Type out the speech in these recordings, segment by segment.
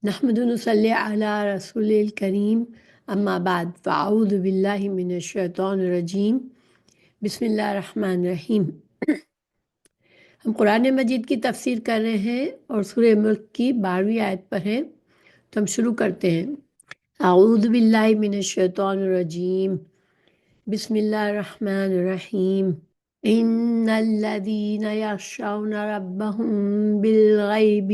نحمد نصلی علی رسول الکریم اما بعد فاعوذ باللہ من الشیطان الرجیم بسم اللہ الرحمن الرحیم۔ ہم قرآن مجید کی تفسیر کر رہے ہیں اور سورہ ملک کی 12ویں آیت پر ہیں، تو ہم شروع کرتے ہیں۔ اعوذ باللہ من الشیطان الرجیم بسم اللہ الرحمن الرحیم۔ ان الذین یخشون ربهم بالغیب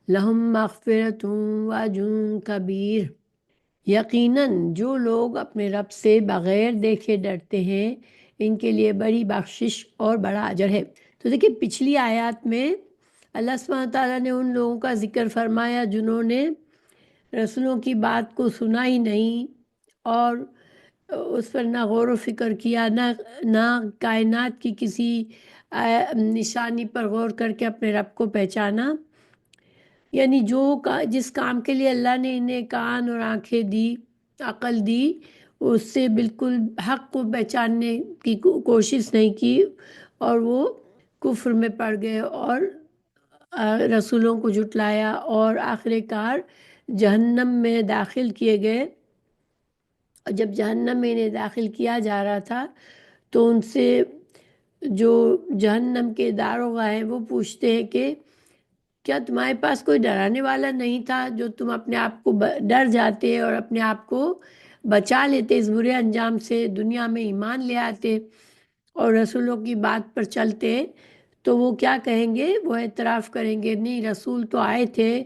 لہم مغفرۃ واجر کبیر۔ یقیناً جو لوگ اپنے رب سے بغیر دیکھے ڈرتے ہیں ان کے لیے بڑی بخشش اور بڑا اجر ہے۔ تو دیکھیں پچھلی آیات میں اللہ سبحانہ تعالیٰ نے ان لوگوں کا ذکر فرمایا جنہوں نے رسولوں کی بات کو سنا ہی نہیں اور اس پر نہ غور و فکر کیا، نہ کائنات کی کسی نشانی پر غور کر کے اپنے رب کو پہچانا۔ یعنی جس کام کے لیے اللہ نے انہیں کان اور آنکھیں دی، عقل دی، اس سے بالکل حق کو پہچاننے کی کوشش نہیں کی اور وہ کفر میں پڑ گئے اور رسولوں کو جھٹلایا اور آخر کار جہنم میں داخل کیے گئے۔ اور جب جہنم میں انہیں داخل کیا جا رہا تھا تو ان سے جو جہنم کے داروغہ ہیں وہ پوچھتے ہیں کہ کیا تمہارے پاس کوئی ڈرانے والا نہیں تھا جو تم اپنے آپ کو ڈر جاتے اور اپنے آپ کو بچا لیتے اس برے انجام سے، دنیا میں ایمان لے آتے اور رسولوں کی بات پر چلتے؟ تو وہ کیا کہیں گے؟ وہ اعتراف کریں گے نہیں، رسول تو آئے تھے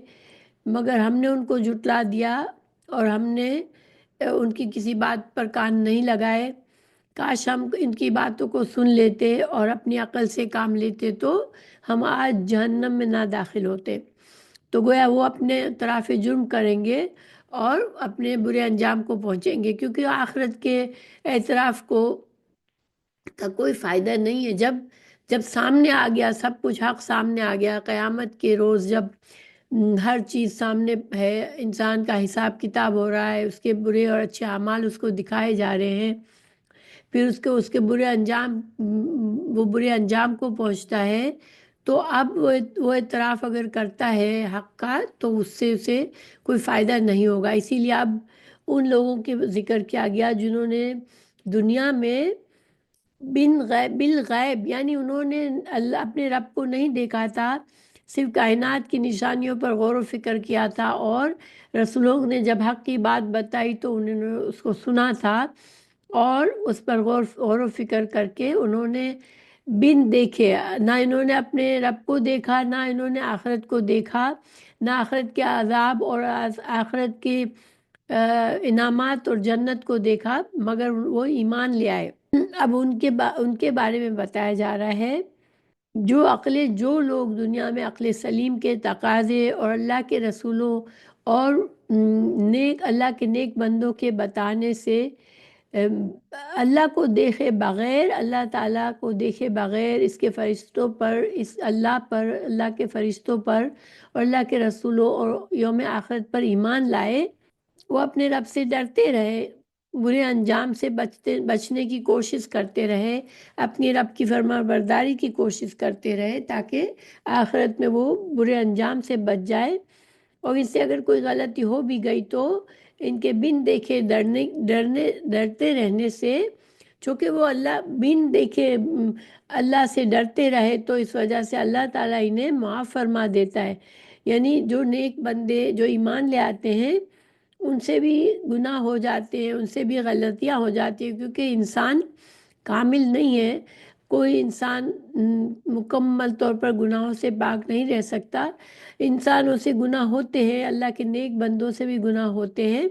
مگر ہم نے ان کو جھٹلا دیا اور ہم نے ان کی کسی بات پر کان نہیں لگائے۔ کاش ہم ان کی باتوں کو سن لیتے اور اپنی عقل سے کام لیتے تو ہم آج جہنم میں نہ داخل ہوتے۔ تو گویا وہ اپنے اعتراف جرم کریں گے اور اپنے برے انجام کو پہنچیں گے، کیونکہ آخرت کے اعتراف کا کوئی فائدہ نہیں ہے۔ جب سامنے آ گیا سب کچھ، حق سامنے آ گیا، قیامت کے روز جب ہر چیز سامنے ہے، انسان کا حساب کتاب ہو رہا ہے، اس کے برے اور اچھے اعمال اس کو دکھائے جا رہے ہیں، پھر اس کے برے انجام کو پہنچتا ہے، تو اب وہ اعتراف اگر کرتا ہے حق کا تو اس سے اسے کوئی فائدہ نہیں ہوگا۔ اسی لیے اب ان لوگوں کے ذکر کیا گیا جنہوں نے دنیا میں بالغیب یعنی انہوں نے اپنے رب کو نہیں دیکھا تھا، صرف کائنات کی نشانیوں پر غور و فکر کیا تھا، اور رسولوں نے جب حق کی بات بتائی تو انہوں نے اس کو سنا تھا اور اس پر غور و فکر کر کے انہوں نے بن دیکھے، نہ انہوں نے اپنے رب کو دیکھا، نہ انہوں نے آخرت کو دیکھا، نہ آخرت کے عذاب اور آخرت کے انعامات اور جنت کو دیکھا، مگر وہ ایمان لے آئے۔ اب ان کے بارے میں بتایا جا رہا ہے جو لوگ دنیا میں عقل سلیم کے تقاضے اور اللہ کے رسولوں اور اللہ کے نیک بندوں کے بتانے سے اللہ کو دیکھے بغیر، اللہ تعالیٰ کو دیکھے بغیر، اس کے فرشتوں پر، اللہ کے فرشتوں پر اور اللہ کے رسولوں اور یوم آخرت پر ایمان لائے، وہ اپنے رب سے ڈرتے رہے، برے انجام سے بچنے کی کوشش کرتے رہے، اپنی رب کی فرما برداری کی کوشش کرتے رہے تاکہ آخرت میں وہ برے انجام سے بچ جائے۔ اور اس سے اگر کوئی غلطی ہو بھی گئی تو ان کے بن دیکھے ڈرتے رہنے سے، چونکہ وہ بن دیکھے اللہ سے ڈرتے رہے تو اس وجہ سے اللہ تعالیٰ انہیں معاف فرما دیتا ہے۔ یعنی جو نیک بندے جو ایمان لے آتے ہیں ان سے بھی گناہ ہو جاتے ہیں، ان سے بھی غلطیاں ہو جاتی ہیں، کیونکہ انسان کامل نہیں ہے، کوئی انسان مکمل طور پر گناہوں سے پاک نہیں رہ سکتا، انسانوں سے گناہ ہوتے ہیں، اللہ کے نیک بندوں سے بھی گناہ ہوتے ہیں،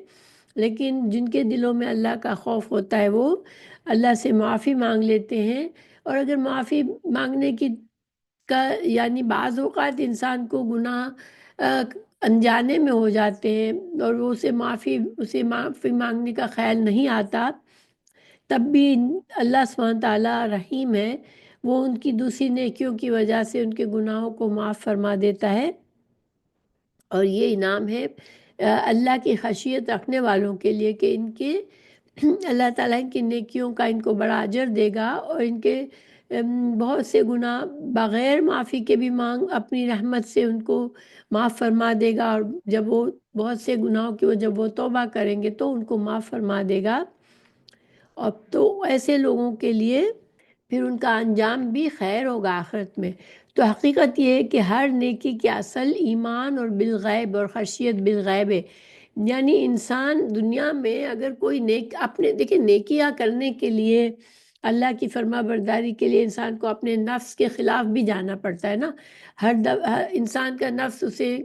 لیکن جن کے دلوں میں اللہ کا خوف ہوتا ہے وہ اللہ سے معافی مانگ لیتے ہیں۔ اور اگر معافی مانگنے یعنی بعض اوقات انسان کو گناہ انجانے میں ہو جاتے ہیں اور وہ اسے معافی مانگنے کا خیال نہیں آتا، تب بھی اللہ سبحانہ تعالیٰ رحیم ہے، وہ ان کی دوسری نیکیوں کی وجہ سے ان کے گناہوں کو معاف فرما دیتا ہے۔ اور یہ انعام ہے اللہ کی خشیت رکھنے والوں کے لیے کہ اللہ تعالیٰ ان کی نیکیوں کا ان کو بڑا اجر دے گا اور ان کے بہت سے گناہ بغیر معافی کے بھی اپنی رحمت سے ان کو معاف فرما دے گا، اور جب وہ بہت سے گناہوں کی جب وہ توبہ کریں گے تو ان کو معاف فرما دے گا۔ اور تو ایسے لوگوں کے لیے پھر ان کا انجام بھی خیر ہوگا آخرت میں۔ تو حقیقت یہ ہے کہ ہر نیکی کی اصل ایمان اور بالغیب اور خشیت بالغیب ہے، یعنی انسان دنیا میں اگر کوئی اپنے دیکھیں نیکیاں کرنے کے لیے، اللہ کی فرما برداری کے لیے انسان کو اپنے نفس کے خلاف بھی جانا پڑتا ہے نا۔ ہر انسان کا نفس اسے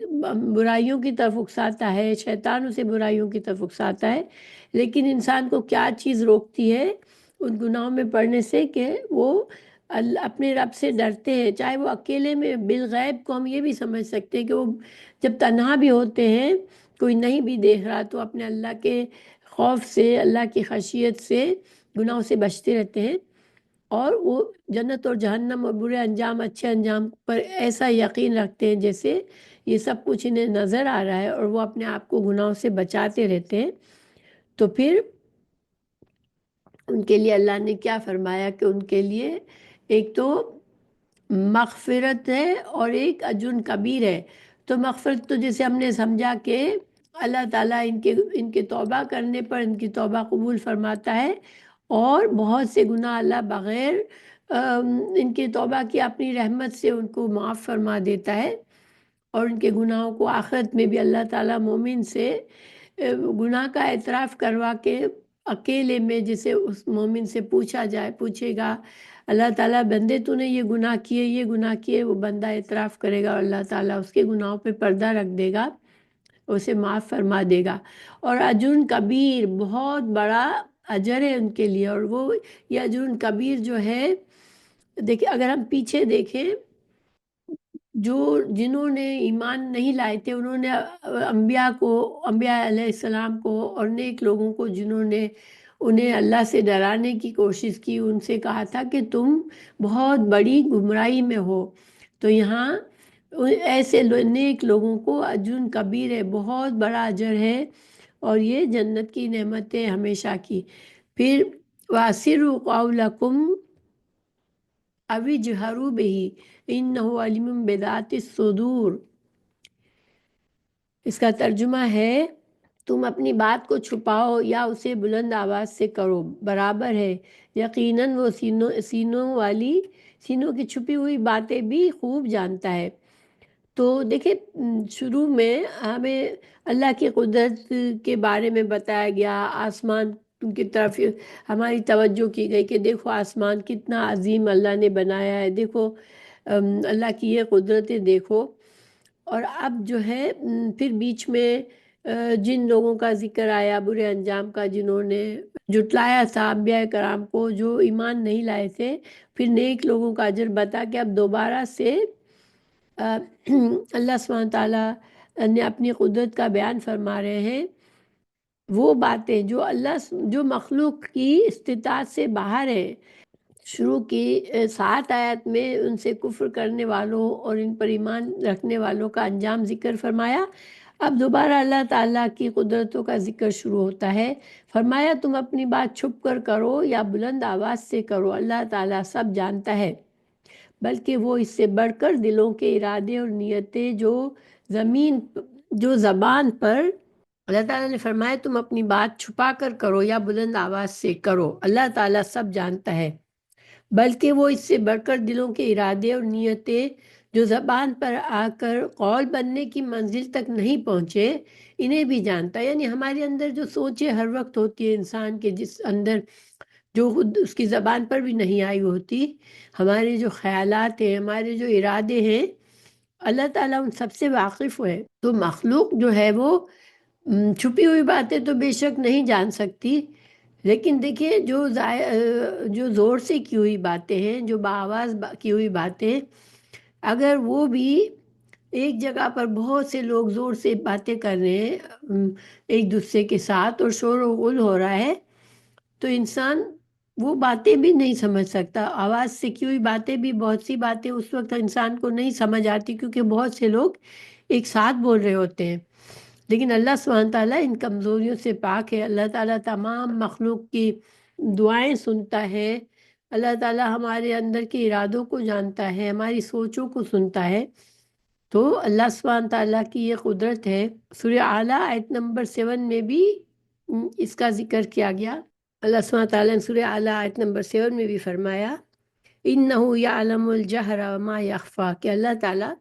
برائیوں کی طرف اکساتا ہے، شیطان اسے برائیوں کی طرف اکساتا ہے، لیکن انسان کو کیا چیز روکتی ہے ان گناہوں میں پڑنے سے؟ کہ وہ اپنے رب سے ڈرتے ہیں، چاہے وہ اکیلے میں بالغیب کو ہم یہ بھی سمجھ سکتے ہیں کہ وہ جب تنہا بھی ہوتے ہیں، کوئی نہیں بھی دیکھ رہا، تو اپنے اللہ کے خوف سے، اللہ کی خشیت سے گناہوں سے بچتے رہتے ہیں، اور وہ جنت اور جہنم اور برے انجام اچھے انجام پر ایسا یقین رکھتے ہیں جیسے یہ سب کچھ انہیں نظر آ رہا ہے، اور وہ اپنے آپ کو گناہوں سے بچاتے رہتے ہیں۔ تو پھر ان کے لیے اللہ نے کیا فرمایا کہ ان کے لیے ایک تو مغفرت ہے اور ایک اجر کبیر ہے۔ تو مغفرت تو جیسے ہم نے سمجھا کہ اللہ تعالیٰ ان کے توبہ کرنے پر ان کی توبہ قبول فرماتا ہے، اور بہت سے گناہ اللہ بغیر ان کی توبہ کی اپنی رحمت سے ان کو معاف فرما دیتا ہے، اور ان کے گناہوں کو آخرت میں بھی اللہ تعالیٰ مومن سے گناہ کا اعتراف کروا کے اکیلے میں، جسے اس مومن سے پوچھے گا اللہ تعالیٰ بندے تو نے یہ گناہ کیے، وہ بندہ اعتراف کرے گا اور اللہ تعالیٰ اس کے گناہوں پہ پردہ رکھ دے گا، اسے معاف فرما دے گا۔ اور اجر کبیر، بہت بڑا اجر ہے ان کے لیے، اور وہ یہ اجر کبیر جو ہے، دیکھیں اگر ہم پیچھے دیکھیں، جنہوں نے ایمان نہیں لائے تھے، انہوں نے انبیاء علیہ السلام کو اور نیک لوگوں کو جنہوں نے انہیں اللہ سے ڈرانے کی کوشش کی، ان سے کہا تھا کہ تم بہت بڑی گمراہی میں ہو۔ تو یہاں ایسے نیک لوگوں کو اجر کبیر ہے، بہت بڑا اجر ہے، اور یہ جنت کی نعمت ہے ہمیشہ کی۔ پھر وَأَسِرُّوا قَوْلَكُمْ أَوِ اجْهَرُوا بِهِ إِنَّهُ عَلِيمٌ بِذَاتِ الصُّدُورِ۔ اس کا ترجمہ ہے تم اپنی بات کو چھپاؤ یا اسے بلند آواز سے کرو، برابر ہے، یقیناً وہ سینوں کی چھپی ہوئی باتیں بھی خوب جانتا ہے۔ تو دیکھیں شروع میں ہمیں اللہ کی قدرت کے بارے میں بتایا گیا، آسمان کی طرف ہماری توجہ کی گئی کہ دیکھو آسمان کتنا عظیم اللہ نے بنایا ہے، دیکھو اللہ کی یہ قدرتیں دیکھو۔ اور اب جو ہے پھر بیچ میں جن لوگوں کا ذکر آیا برے انجام کا، جنہوں نے جھٹلایا تھا انبیاء کرام کو، جو ایمان نہیں لائے تھے، پھر نیک لوگوں کا اجر بتا کے اب دوبارہ سے اللہ سبحانہ تعالیٰ نے اپنی قدرت کا بیان فرما رہے ہیں، وہ باتیں جو مخلوق کی استطاعت سے باہر ہے۔ شروع کی 7 آیات میں ان سے کفر کرنے والوں اور ان پر ایمان رکھنے والوں کا انجام ذکر فرمایا۔ اب دوبارہ اللہ تعالیٰ کی قدرتوں کا ذکر شروع ہوتا ہے۔ فرمایا تم اپنی بات چھپ کر کرو یا بلند آواز سے کرو، اللہ تعالیٰ سب جانتا ہے، بلکہ وہ اس سے بڑھ کر دلوں کے ارادے اور نیتیں جو زبان پر، اللہ تعالیٰ نے فرمایا تم اپنی بات چھپا کر کرو یا بلند آواز سے کرو، اللہ تعالیٰ سب جانتا ہے، بلکہ وہ اس سے بڑھ کر دلوں کے ارادے اور نیتیں جو زبان پر آ کر قول بننے کی منزل تک نہیں پہنچے، انہیں بھی جانتا ہے۔ یعنی ہمارے اندر جو سوچیں ہر وقت ہوتی ہے انسان کے، جس اندر جو خود اس کی زبان پر بھی نہیں آئی ہوتی، ہمارے جو خیالات ہیں، ہمارے جو ارادے ہیں، اللہ تعالیٰ ان سب سے واقف ہے۔ تو مخلوق جو ہے وہ چھپی ہوئی باتیں تو بے شک نہیں جان سکتی، لیکن دیکھیے جو زور سے کی ہوئی باتیں ہیں، جو بآواز کی ہوئی باتیں، اگر وہ بھی ایک جگہ پر بہت سے لوگ زور سے باتیں کر رہے ہیں ایک دوسرے کے ساتھ، اور شور و غل ہو رہا ہے، تو انسان وہ باتیں بھی نہیں سمجھ سکتا۔ آواز سے کی ہوئی باتیں بھی، بہت سی باتیں اس وقت انسان کو نہیں سمجھ آتی کیونکہ بہت سے لوگ ایک ساتھ بول رہے ہوتے ہیں، لیکن اللہ سبحانہ تعالیٰ ان کمزوریوں سے پاک ہے۔ اللہ تعالیٰ تمام مخلوق کی دعائیں سنتا ہے، اللہ تعالیٰ ہمارے اندر کے ارادوں کو جانتا ہے، ہماری سوچوں کو سنتا ہے۔ تو اللہ سبحانہ تعالیٰ کی یہ قدرت ہے۔ سورہ اعلیٰ آیت نمبر 7 میں بھی اس کا ذکر کیا گیا۔ اللہ سبحانہ تعالیٰ نے سورہ اعلیٰ آیت نمبر 7 میں بھی فرمایا اِنَّهُ يَعْلَمُ الْجَهْرَ وَمَا يَخْفَى، کہ اللہ تعالیٰ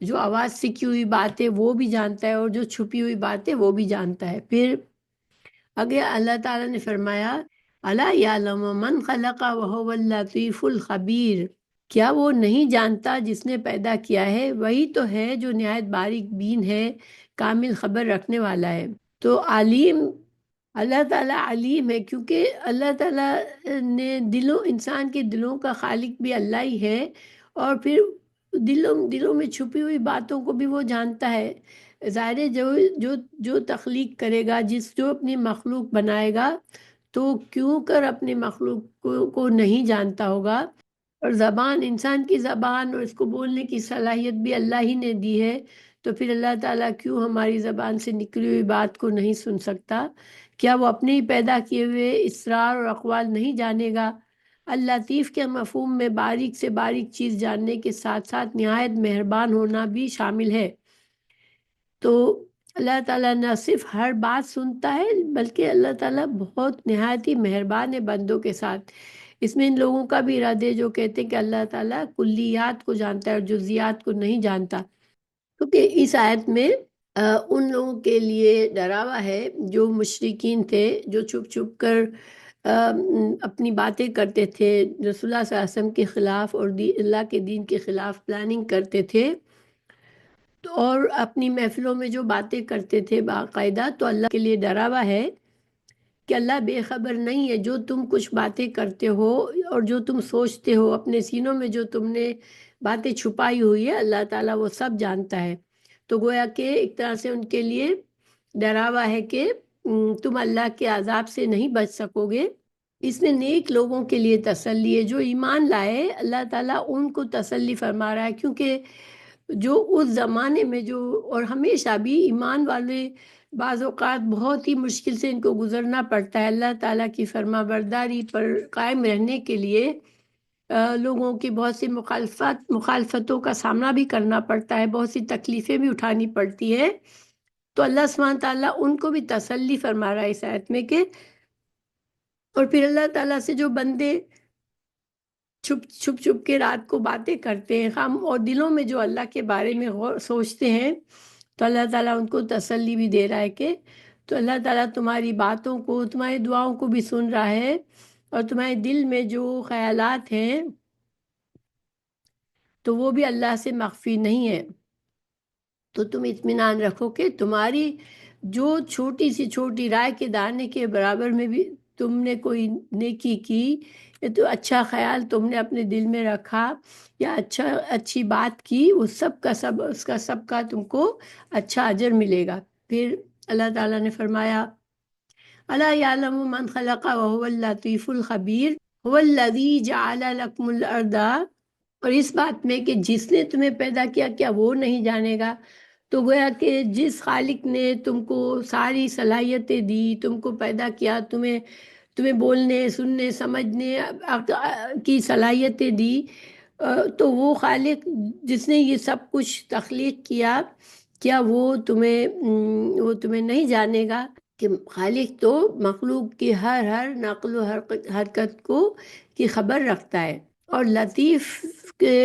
جو آواز سے کی ہوئی بات ہے وہ بھی جانتا ہے، اور جو چھپی ہوئی بات ہے وہ بھی جانتا ہے۔ پھر آگے اللہ تعالیٰ نے فرمایا اَلَا يَعْلَمُ مَنْ خَلَقَ وَهُوَ اللَّطِيفُ الْخَبِيرُ، کیا وہ نہیں جانتا جس نے پیدا کیا ہے، وہی تو ہے جو نہایت باریک بین ہے، کامل خبر رکھنے والا ہے۔ تو علیم، اللہ تعالیٰ علیم ہے، کیونکہ اللہ تعالیٰ نے انسان کے دلوں کا خالق بھی اللہ ہی ہے، اور پھر دلوں میں چھپی ہوئی باتوں کو بھی وہ جانتا ہے۔ ظاہر ہے جو تخلیق کرے گا، جو اپنی مخلوق بنائے گا، تو کیوں کر اپنی مخلوق کو نہیں جانتا ہوگا۔ اور زبان، انسان کی زبان اور اس کو بولنے کی صلاحیت بھی اللہ ہی نے دی ہے، تو پھر اللہ تعالیٰ کیوں ہماری زبان سے نکلی ہوئی بات کو نہیں سن سکتا؟ کیا وہ اپنے ہی پیدا کیے ہوئے اسرار اور اقوال نہیں جانے گا؟ اللطیف کے مفہوم میں باریک سے باریک چیز جاننے کے ساتھ ساتھ نہایت مہربان ہونا بھی شامل ہے۔ تو اللہ تعالیٰ نہ صرف ہر بات سنتا ہے، بلکہ اللہ تعالیٰ بہت نہایت ہی مہربان ہے بندوں کے ساتھ۔ اس میں ان لوگوں کا بھی ارادہ ہے جو کہتے ہیں کہ اللہ تعالیٰ کلیات کو جانتا ہے اور جزیات کو نہیں جانتا، کیونکہ اس آیت میں ان لوگوں کے لیے ڈراوا ہے جو مشرکین تھے، جو چھپ چھپ کر اپنی باتیں کرتے تھے، رسول اللہ صلی اللہ علیہ وسلم کے خلاف اور اللہ کے دین کے خلاف پلاننگ کرتے تھے، اور اپنی محفلوں میں جو باتیں کرتے تھے باقاعدہ۔ تو اللہ کے لیے ڈراوا ہے کہ اللہ بے خبر نہیں ہے، جو تم کچھ باتیں کرتے ہو اور جو تم سوچتے ہو اپنے سینوں میں، جو تم نے باتیں چھپائی ہوئی ہے، اللہ تعالیٰ وہ سب جانتا ہے۔ تو گویا کہ ایک طرح سے ان کے لیے ڈراوا ہے کہ تم اللہ کے عذاب سے نہیں بچ سکو گے۔ اس میں نیک لوگوں کے لیے تسلی ہے، جو ایمان لائے، اللہ تعالیٰ ان کو تسلی فرما رہا ہے، کیونکہ جو اس زمانے میں اور ہمیشہ بھی ایمان والے بعض اوقات بہت ہی مشکل سے ان کو گزرنا پڑتا ہے۔ اللہ تعالیٰ کی فرما برداری پر قائم رہنے کے لیے لوگوں کی بہت سی مخالفتوں کا سامنا بھی کرنا پڑتا ہے، بہت سی تکلیفیں بھی اٹھانی پڑتی ہے۔ تو اللہ سبحانہ تعالیٰ ان کو بھی تسلی فرما رہا ہے اس آیت میں کہ، اور پھر اللہ تعالیٰ سے جو بندے چھپ کے رات کو باتیں کرتے ہیں ہم، اور دلوں میں جو اللہ کے بارے میں سوچتے ہیں، تو اللہ تعالیٰ ان کو تسلی بھی دے رہا ہے کہ تو اللہ تعالیٰ تمہاری باتوں کو، تمہاری دعاؤں کو بھی سن رہا ہے، اور تمہارے دل میں جو خیالات ہیں تو وہ بھی اللہ سے مخفی نہیں ہے۔ تو تم اطمینان رکھو کہ تمہاری جو چھوٹی سی چھوٹی رائے کے دانے کے برابر میں بھی تم نے کوئی نیکی کی، یا تو اچھا خیال تم نے اپنے دل میں رکھا، یا اچھی بات کی، وہ اس کا سب کا تم کو اچھا اجر ملے گا۔ پھر اللہ تعالیٰ نے فرمایا الا یعلم من خلق وهو اللطیف الخبیر هو الذی جعل لکم الارض، اور اس بات میں کہ جس نے تمہیں پیدا کیا، کیا وہ نہیں جانے گا؟ تو گویا کہ جس خالق نے تم کو ساری صلاحیتیں دی، تم کو پیدا کیا، تمہیں بولنے، سننے، سمجھنے کی صلاحیتیں دی، تو وہ خالق جس نے یہ سب کچھ تخلیق کیا، کیا وہ تمہیں نہیں جانے گا کہ خالق تو مخلوق کی ہر نقل و حرکت کی خبر رکھتا ہے۔ اور لطیف کے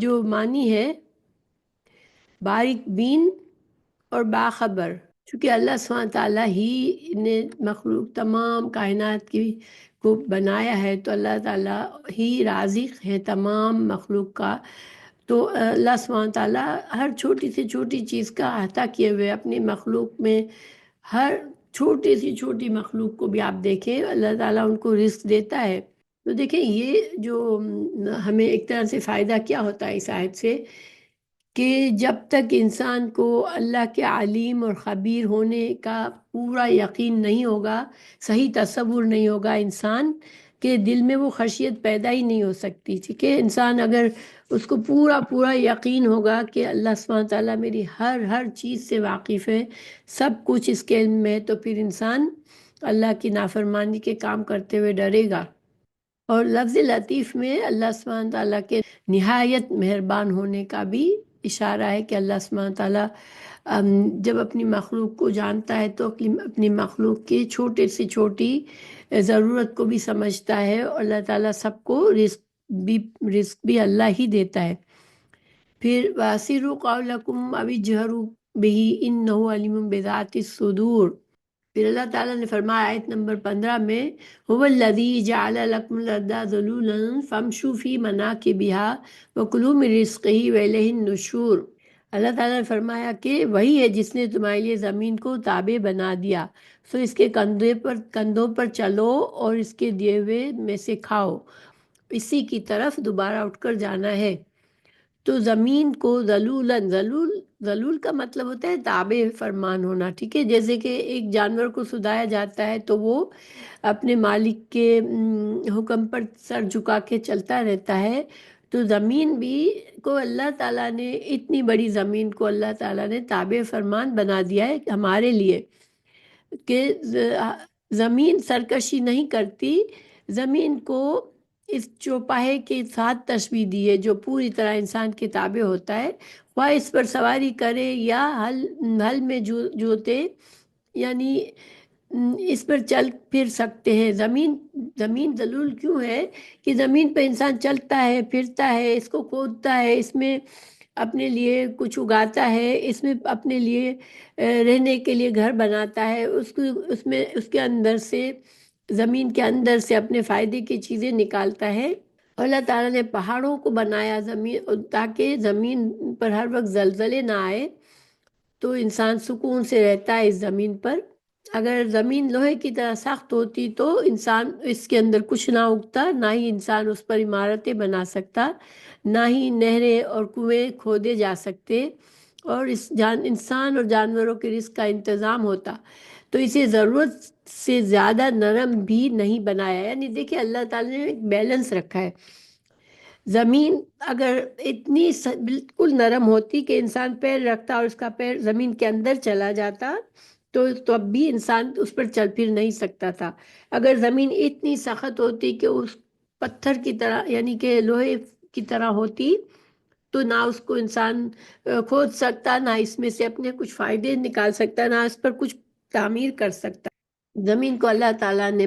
جو معنی ہے باریک بین اور باخبر، چونکہ اللہ سبحانہ تعالیٰ ہی نے مخلوق تمام کائنات کو بنایا ہے، تو اللہ تعالیٰ ہی رازق ہے تمام مخلوق کا۔ تو اللہ سبحانہ تعالیٰ ہر چھوٹی سے چھوٹی چیز کا احاطہ کیے ہوئے اپنی مخلوق میں، ہر چھوٹی سے چھوٹی مخلوق کو بھی آپ دیکھیں، اللہ تعالیٰ ان کو رزق دیتا ہے۔ تو دیکھیں یہ جو ہمیں ایک طرح سے فائدہ کیا ہوتا ہے اس آیت سے، کہ جب تک انسان کو اللہ کے علیم اور خبیر ہونے کا پورا یقین نہیں ہوگا، صحیح تصور نہیں ہوگا، انسان کے دل میں وہ خشیت پیدا ہی نہیں ہو سکتی۔ ٹھیک ہے، انسان اگر اس کو پورا یقین ہوگا کہ اللہ سبحانہ تعالیٰ میری ہر چیز سے واقف ہے، سب کچھ اس کے علم میں، تو پھر انسان اللہ کی نافرمانی کے کام کرتے ہوئے ڈرے گا۔ اور لفظ لطیف میں اللہ سبحانہ تعالیٰ کے نہایت مہربان ہونے کا بھی اشارہ ہے کہ اللہ سبحانہ تعالیٰ جب اپنی مخلوق کو جانتا ہے تو اپنی مخلوق کی چھوٹے سے چھوٹی ضرورت کو بھی سمجھتا ہے، اور اللہ تعالیٰ سب کو رزق بھی اللہ ہی دیتا ہے۔ پھر وَأَسِرُّوا قَوْلَكُمْ أَوِ اجْهَرُوا بِهِ إِنَّهُ عَلِيمٌ بِذَاتِ الصُّدُورِ۔ پھر اللہ تعالیٰ نے فرمایا آیت نمبر 15 میں هُوَ الَّذِي جَعَلَ لَكُمُ الْأَرْضَ ذُلُولًا فَامْشُوا فِي مَنَاكِبِهَا وَكُلُوا مِن رِّزْقِهِ وَإِلَيْهِ النُّشُورُ۔ اللہ تعالیٰ نے فرمایا کہ وہی ہے جس نے تمہارے لیے زمین کو تابع بنا دیا، سو اس کے کندھوں پر چلو اور اس کے دیے ہوئے میں سے کھاؤ، اسی کی طرف دوبارہ اٹھ کر جانا ہے۔ تو زمین کو ذلول کا مطلب ہوتا ہے تابع فرمان ہونا، ٹھیک ہے؟ جیسے کہ ایک جانور کو سدایا جاتا ہے تو وہ اپنے مالک کے حکم پر سر جھکا کے چلتا رہتا ہے، تو زمین بھی کو اللہ تعالیٰ نے، اتنی بڑی زمین کو اللہ تعالیٰ نے تابع فرمان بنا دیا ہے ہمارے لیے کہ زمین سرکشی نہیں کرتی۔ زمین کو اس چوپاہے کے ساتھ تشبیہ دی ہے جو پوری طرح انسان کے تابع ہوتا ہے، خواہ اس پر سواری کرے یا ہل میں جوتے، یعنی اس پر چل پھر سکتے ہیں۔ زمین ذلول کیوں ہے کہ زمین پہ انسان چلتا ہے، پھرتا ہے، اس کو کھودتا ہے، اس میں اپنے لیے کچھ اگاتا ہے، اس میں اپنے لیے رہنے کے لیے گھر بناتا ہے، اس کے اندر سے، زمین کے اندر سے اپنے فائدے کی چیزیں نکالتا ہے۔ اللہ تعالیٰ نے پہاڑوں کو بنایا زمین تاکہ زمین پر ہر وقت زلزلے نہ آئے، تو انسان سکون سے رہتا ہے اس زمین پر۔ اگر زمین لوہے کی طرح سخت ہوتی تو انسان اس کے اندر کچھ نہ اگتا، نہ ہی انسان اس پر عمارتیں بنا سکتا، نہ ہی نہریں اور کنویں کھودے جا سکتے، اور انسان اور جانوروں کے رزق کا انتظام ہوتا۔ تو اسے ضرورت سے زیادہ نرم بھی نہیں بنایا، یعنی دیکھیں اللہ تعالیٰ نے ایک بیلنس رکھا ہے۔ زمین اگر اتنی بالکل نرم ہوتی کہ انسان پیر رکھتا اور اس کا پیر زمین کے اندر چلا جاتا تو اب بھی انسان اس پر چل پھر نہیں سکتا تھا۔ اگر زمین اتنی سخت ہوتی کہ اس پتھر کی طرح، یعنی کہ لوہے کی طرح ہوتی، تو نہ اس کو انسان کھود سکتا، نہ اس میں سے اپنے کچھ فائدے نکال سکتا، نہ اس پر کچھ تعمیر کر سکتا۔ زمین کو اللہ تعالیٰ نے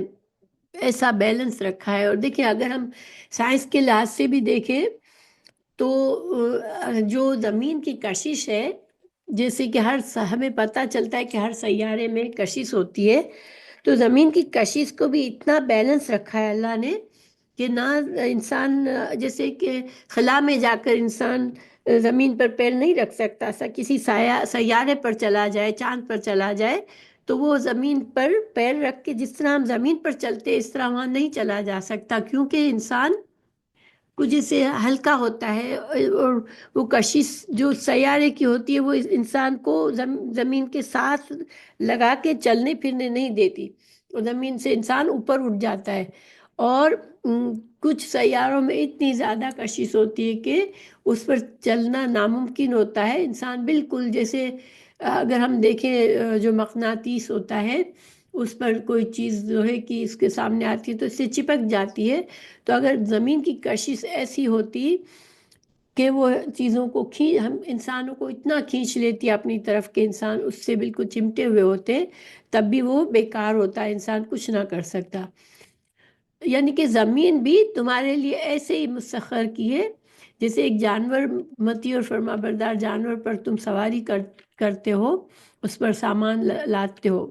ایسا بیلنس رکھا ہے۔ اور دیکھیں اگر ہم سائنس کے لحاظ سے بھی دیکھیں تو جو زمین کی کشش ہے، جیسے کہ ہمیں پتہ چلتا ہے کہ ہر سیارے میں کشش ہوتی ہے، تو زمین کی کشش کو بھی اتنا بیلنس رکھا ہے اللہ نے کہ نہ انسان، جیسے کہ خلا میں جا کر انسان زمین پر پیر نہیں رکھ سکتا، کسی سیارے پر چلا جائے، چاند پر چلا جائے تو وہ زمین پر پیر رکھ کے جس طرح ہم زمین پر چلتے اس طرح وہاں نہیں چلا جا سکتا، کیونکہ انسان کو جیسے ہلکا ہوتا ہے، اور وہ کشش جو سیارے کی ہوتی ہے وہ انسان کو زمین کے ساتھ لگا کے چلنے پھرنے نہیں دیتی، اور زمین سے انسان اوپر اٹھ جاتا ہے۔ اور کچھ سیاروں میں اتنی زیادہ کشش ہوتی ہے کہ اس پر چلنا ناممکن ہوتا ہے۔ انسان بالکل جیسے اگر ہم دیکھیں جو مقناطیس ہوتا ہے، اس پر کوئی چیز لوہے کی اس کے سامنے آتی ہے تو اس سے چپک جاتی ہے، تو اگر زمین کی کشش ایسی ہوتی کہ وہ چیزوں کو ہم انسانوں کو اتنا کھینچ لیتی اپنی طرف کہ انسان اس سے بالکل چمٹے ہوئے ہوتے، تب بھی وہ بیکار ہوتا ہے، انسان کچھ نہ کر سکتا۔ یعنی کہ زمین بھی تمہارے لیے ایسے ہی مسخر کی ہے جیسے ایک جانور، مطیع اور فرما بردار جانور پر تم سواری کرتے ہو، اس پر سامان لاتے ہو،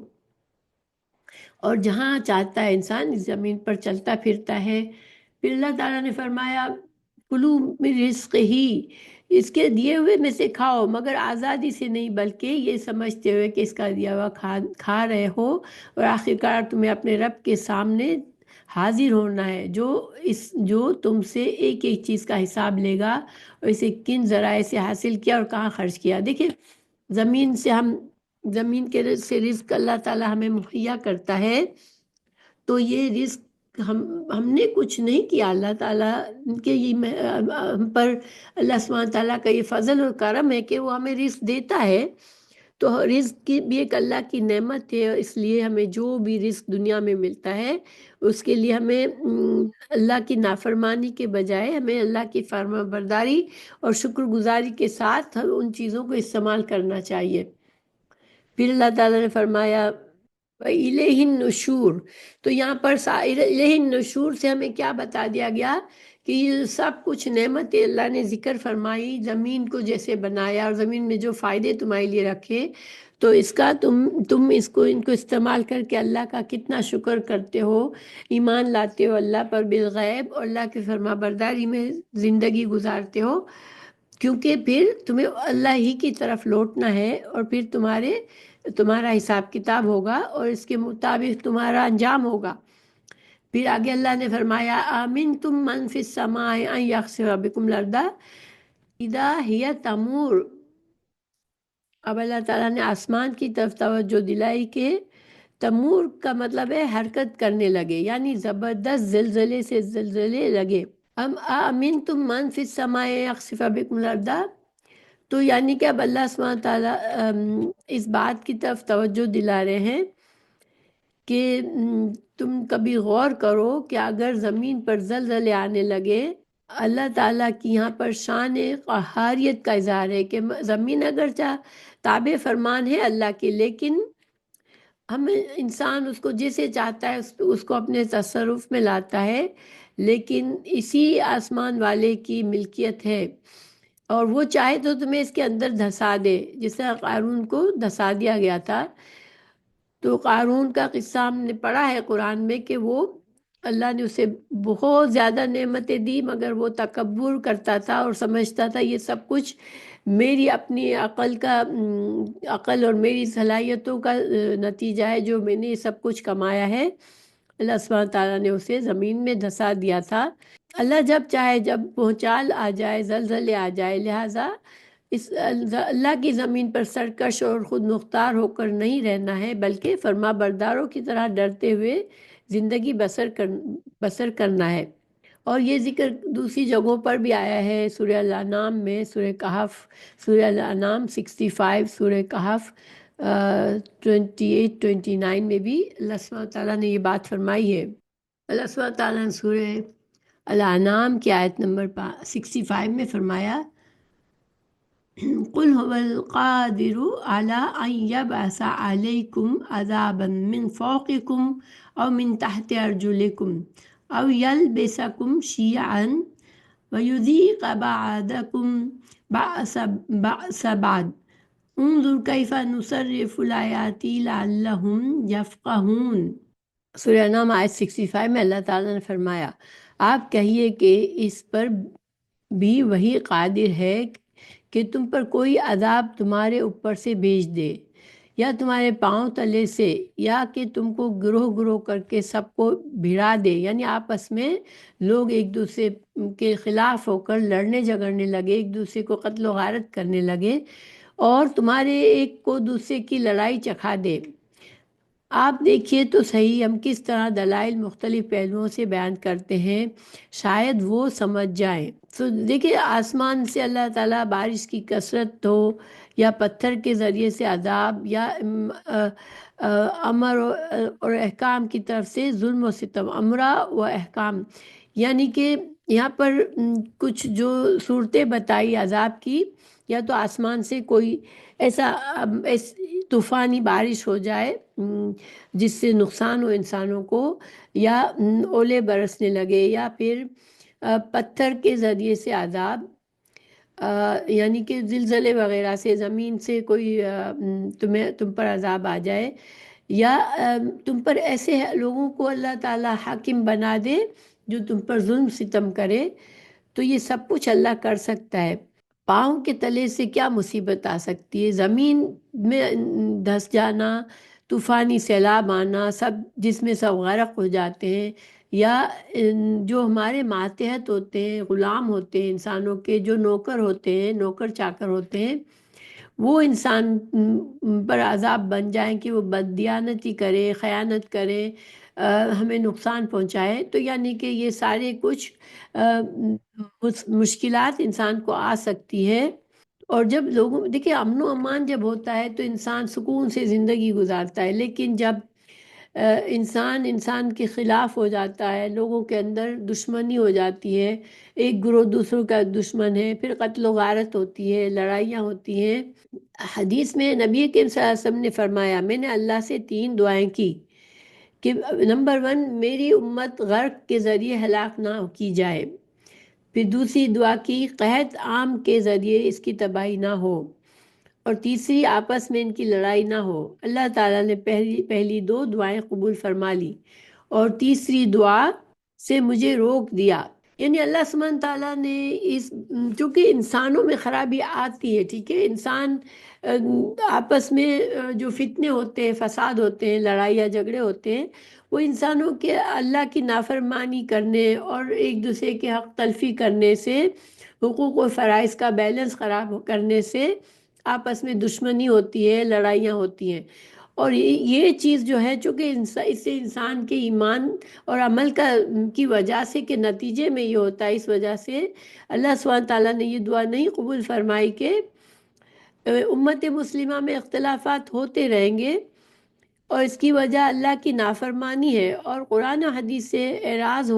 اور جہاں چاہتا ہے انسان اس زمین پر چلتا پھرتا ہے۔ پھر اللہ تعالیٰ نے فرمایا کلو من رزق ہی، اس کے دیے ہوئے میں سے کھاؤ، مگر آزادی سے نہیں بلکہ یہ سمجھتے ہوئے کہ اس کا دیا ہوا کھا رہے ہو، اور آخرکار تمہیں اپنے رب کے سامنے حاضر ہونا ہے جو تم سے ایک ایک چیز کا حساب لے گا، اور اسے کن ذرائع سے حاصل کیا اور کہاں خرچ کیا۔ دیکھیں زمین کے سے رزق اللہ تعالیٰ ہمیں مہیا کرتا ہے، تو یہ رزق ہم نے کچھ نہیں کیا، اللہ تعالیٰ کے ہم پر اللہ سبحانہ تعالیٰ کا یہ فضل اور کرم ہے کہ وہ ہمیں رزق دیتا ہے۔ تو رزق کی بھی ایک اللہ کی نعمت ہے، اس لیے ہمیں جو بھی رزق دنیا میں ملتا ہے اس کے لیے ہمیں اللہ کی نافرمانی کے بجائے ہمیں اللہ کی فرما برداری اور شکر گزاری کے ساتھ ہم ان چیزوں کو استعمال کرنا چاہیے۔ پھر اللہ تعالیٰ نے فرمایا الیہ النشور، تو یہاں پر الیہ النشور سے ہمیں کیا بتا دیا گیا کہ یہ سب کچھ نعمت اللہ نے ذکر فرمائی، زمین کو جیسے بنایا اور زمین میں جو فائدے تمہارے لیے رکھے، تو اس کا تم ان کو استعمال کر کے اللہ کا کتنا شکر کرتے ہو، ایمان لاتے ہو اللہ پر بالغیب اور اللہ کی فرما برداری میں زندگی گزارتے ہو، کیونکہ پھر تمہیں اللہ ہی کی طرف لوٹنا ہے اور پھر تمہارا حساب کتاب ہوگا اور اس کے مطابق تمہارا انجام ہوگا۔ پھر آگے اللہ نے فرمایا آمین تم من فی السماء ان یخسف بکم الارض اذا ہی تمور، اب اللہ تعالیٰ نے آسمان کی طرف توجہ دلائی کہ تمور کا مطلب ہے حرکت کرنے لگے، یعنی زبردست زلزلے سے زلزلے لگے۔ آمین تم من فی السماء ان یخسف بکم الارض، تو یعنی کہ اب اللہ سبحانہ تعالیٰ اس بات کی طرف توجہ دلا رہے ہیں کہ تم کبھی غور کرو کہ اگر زمین پر زلزلے آنے لگے، اللہ تعالیٰ کی یہاں پر شان قہاریت کا اظہار ہے کہ زمین اگرچہ تابع فرمان ہے اللہ کی، لیکن انسان اس کو جسے چاہتا ہے اس کو اپنے تصرف میں لاتا ہے، لیکن اسی آسمان والے کی ملکیت ہے اور وہ چاہے تو تمہیں اس کے اندر دھسا دے، جس طرح قارون کو دھسا دیا گیا تھا۔ تو قارون کا قصہ ہم نے پڑھا ہے قرآن میں کہ وہ اللہ نے اسے بہت زیادہ نعمتیں دی، مگر وہ تکبر کرتا تھا اور سمجھتا تھا یہ سب کچھ میری اپنی عقل اور میری صلاحیتوں کا نتیجہ ہے، جو میں نے یہ سب کچھ کمایا ہے۔ اللہ سبحانہ تعالیٰ نے اسے زمین میں دھسا دیا تھا۔ اللہ جب چاہے، جب بھونچال آ جائے، زلزلے آ جائے، لہٰذا اس اللہ کی زمین پر سرکش اور خود مختار ہو کر نہیں رہنا ہے، بلکہ فرما برداروں کی طرح ڈرتے ہوئے زندگی بسر کرنا ہے۔ اور یہ ذکر دوسری جگہوں پر بھی آیا ہے، سورہ الانعام میں، سورہ کہف، سورہ الانعام 65، سورہ کہف 28-29 میں بھی اللہ سبحانہ تعالیٰ نے یہ بات فرمائی ہے۔ اللہ سبحانہ تعالیٰ نے سورہ الانعام کی آیت نمبر 65 میں فرمایا قُلْ هُوَ الْقَادِرُ عَلَىٰ أَن يَبْعَثَ عَلَيْكُمْ عَذَابًا مِّن فَوْقِكُمْ أَوْ مِن تَحْتِ أَرْجُلِكُمْ أَوْ يَلْبِسَكُمْ شِيَعًا وَيُذِيقَ بَعْضَكُمْ بَأْسَ بَعْضٍ انظُرْ كَيْفَ نُصَرِّفُ الْآيَاتِ لَعَلَّهُمْ يَفْقَهُونَ۔ سورہ انعام آیت 65 میں اللہ تعالیٰ نے فرمایا آپ کہیے کہ اس پر بھی وہی قادر ہے کہ تم پر کوئی عذاب تمہارے اوپر سے بھیج دے یا تمہارے پاؤں تلے سے، یا کہ تم کو گروہ گروہ کر کے سب کو بھڑا دے، یعنی آپس میں لوگ ایک دوسرے کے خلاف ہو کر لڑنے جھگڑنے لگے، ایک دوسرے کو قتل و غارت کرنے لگے اور تمہارے ایک کو دوسرے کی لڑائی چکھا دے۔ آپ دیکھیے تو صحیح ہم کس طرح دلائل مختلف پہلوؤں سے بیان کرتے ہیں، شاید وہ سمجھ جائیں۔ تو دیکھیے آسمان سے اللہ تعالیٰ بارش کی کثرت ہو یا پتھر کے ذریعے سے عذاب یا امر اور احکام کی طرف سے ظلم و ستم، امرہ و احکام، یعنی کہ یہاں پر کچھ جو صورتیں بتائی عذاب کی، یا تو آسمان سے کوئی ایسا طوفانی بارش ہو جائے جس سے نقصان ہو انسانوں کو، یا اولے برسنے لگے، یا پھر پتھر کے ذریعے سے عذاب، یعنی کہ زلزلے وغیرہ سے زمین سے کوئی تم پر عذاب آ جائے، یا تم پر ایسے لوگوں کو اللہ تعالیٰ حاکم بنا دے جو تم پر ظلم ستم کرے، تو یہ سب کچھ اللہ کر سکتا ہے۔ پاؤں کے تلے سے کیا مصیبت آ سکتی ہے، زمین میں دھس جانا، طوفانی سیلاب آنا، سب جس میں سب غرق ہو جاتے ہیں، یا جو ہمارے ماتحت ہوتے ہیں، غلام ہوتے ہیں انسانوں کے، جو نوکر ہوتے ہیں، نوکر چاکر ہوتے ہیں، وہ انسان پر عذاب بن جائیں کہ وہ بددیانتی کرے، خیانت کرے، ہمیں نقصان پہنچائے، تو یعنی کہ یہ سارے کچھ مشکلات انسان کو آ سکتی ہے۔ اور جب لوگوں دیکھیں امن و امان جب ہوتا ہے تو انسان سکون سے زندگی گزارتا ہے، لیکن جب انسان کے خلاف ہو جاتا ہے، لوگوں کے اندر دشمنی ہو جاتی ہے، ایک گروہ دوسروں کا دشمن ہے، پھر قتل و غارت ہوتی ہے، لڑائیاں ہوتی ہیں۔ حدیث میں نبی کریم صلی اللہ علیہ وسلم نے فرمایا، میں نے اللہ سے 3 دعائیں کی کہ نمبر 1 میری امت غرق کے ذریعے ہلاک نہ کی جائے، پھر دوسری دعا کی قحط عام کے ذریعے اس کی تباہی نہ ہو، اور تیسری آپس میں ان کی لڑائی نہ ہو۔ اللہ تعالیٰ نے پہلی 2 دعائیں قبول فرما لی اور تیسری دعا سے مجھے روک دیا۔ یعنی اللہ سبحانہ تعالیٰ نے چونکہ انسانوں میں خرابی آتی ہے، ٹھیک ہے، انسان آپس میں جو فتنے ہوتے ہیں، فساد ہوتے ہیں، لڑائیاں جھگڑے ہوتے ہیں، وہ انسانوں کے اللہ کی نافرمانی کرنے اور ایک دوسرے کے حق تلفی کرنے سے، حقوق و فرائض کا بیلنس خراب کرنے سے آپس میں دشمنی ہوتی ہے، لڑائیاں ہوتی ہیں۔ اور یہ چیز جو ہے چونکہ اس سے انسان کے ایمان اور عمل کی وجہ سے کے نتیجے میں یہ ہوتا ہے، اس وجہ سے اللہ سبحانہ تعالیٰ نے یہ دعا نہیں قبول فرمائی کہ امت مسلمہ میں اختلافات ہوتے رہیں گے اور اس کی وجہ اللہ کی نافرمانی ہے، اور قرآن و حدیث سے اعراض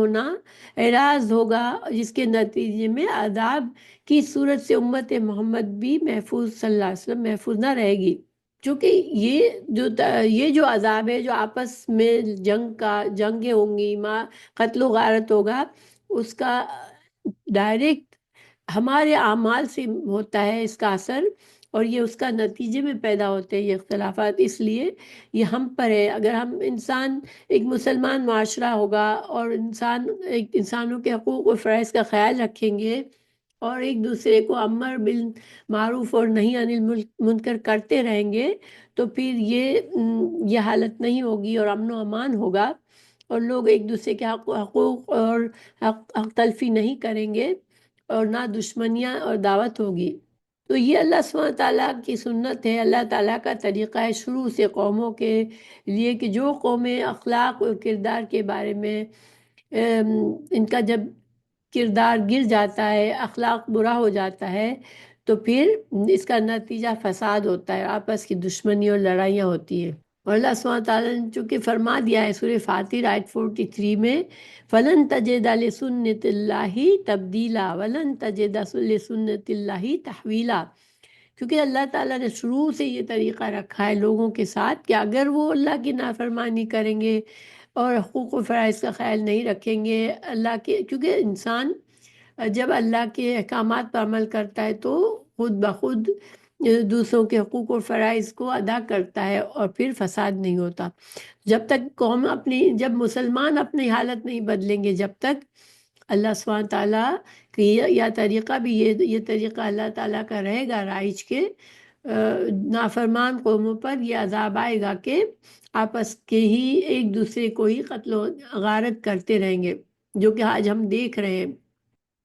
ہوگا، جس کے نتیجے میں عذاب کی صورت سے امت محمد بھی محفوظ صلی اللہ علیہ وسلم محفوظ نہ رہے گی۔ چونکہ یہ جو عذاب ہے، جو آپس میں جنگیں ہوں گی، قتل و غارت ہوگا، اس کا ڈائریکٹ ہمارے اعمال سے ہوتا ہے اس کا اثر، اور یہ اس کا نتیجے میں پیدا ہوتے ہیں یہ اختلافات۔ اس لیے یہ ہم پر ہے، اگر ہم ایک مسلمان معاشرہ ہوگا اور انسانوں کے حقوق و فرائض کا خیال رکھیں گے اور ایک دوسرے کو امر بالمعروف اور نہی عن المنکر کرتے رہیں گے، تو پھر یہ حالت نہیں ہوگی اور امن و امان ہوگا، اور لوگ ایک دوسرے کے حقوق اور حق تلفی نہیں کریں گے، اور نہ دشمنیاں اور دعوت ہوگی۔ تو یہ اللہ سبحانہ تعالیٰ کی سنت ہے، اللہ تعالیٰ کا طریقہ ہے شروع سے قوموں کے لیے کہ جو قومیں اخلاق و کردار کے بارے میں ان کا جب کردار گر جاتا ہے، اخلاق برا ہو جاتا ہے، تو پھر اس کا نتیجہ فساد ہوتا ہے، آپس کی دشمنی اور لڑائیاں ہوتی ہیں۔ اور اللہ سبحانہ تعالیٰ نے چونکہ فرما دیا ہے سورہ فاتر آیت 43 میں، فَلَن تَجِدَ لِسُنَّتِ اللَّهِ تَبْدِيلًا وَلَن تَجِدَ لِسُنَّتِ اللَّهِ تَحْوِيلًا، کیونکہ اللہ تعالیٰ نے شروع سے یہ طریقہ رکھا ہے لوگوں کے ساتھ کہ اگر وہ اللہ کی نافرمانی کریں گے اور حقوق و فرائض کا خیال نہیں رکھیں گے، کیونکہ انسان جب اللہ کے احکامات پر عمل کرتا ہے تو خود بخود دوسروں کے حقوق و فرائض کو ادا کرتا ہے، اور پھر فساد نہیں ہوتا۔ جب تک جب مسلمان اپنی حالت نہیں بدلیں گے، جب تک اللہ سبحانہ تعالیٰ کہ یہ طریقہ بھی یہ طریقہ اللہ تعالیٰ کا رہے گا رائج کے، نافرمان قوموں پر یہ عذاب آئے گا کہ آپس کے ہی ایک دوسرے کو ہی قتل و غارت کرتے رہیں گے، جو کہ آج ہم دیکھ رہے ہیں۔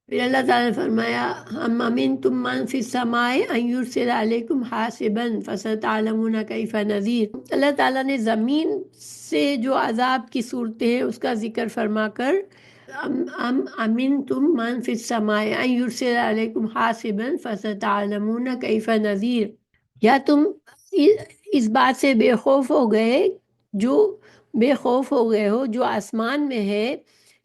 پھر اللہ تعالیٰ نے فرمایا، ہم امنتم من فی السماء ان یرسل علیکم حاسبا فستعلمون کیف نذیر۔ اللہ تعالیٰ نے زمین سے جو عذاب کی صورتیں ہیں اس کا ذکر فرما کر، ام امنتم من فی السماء ان یرسل علیکم حاسبا فستعلمون کیف نذیر، یا تم اس بات سے بے خوف ہو گئے ہو جو آسمان میں ہے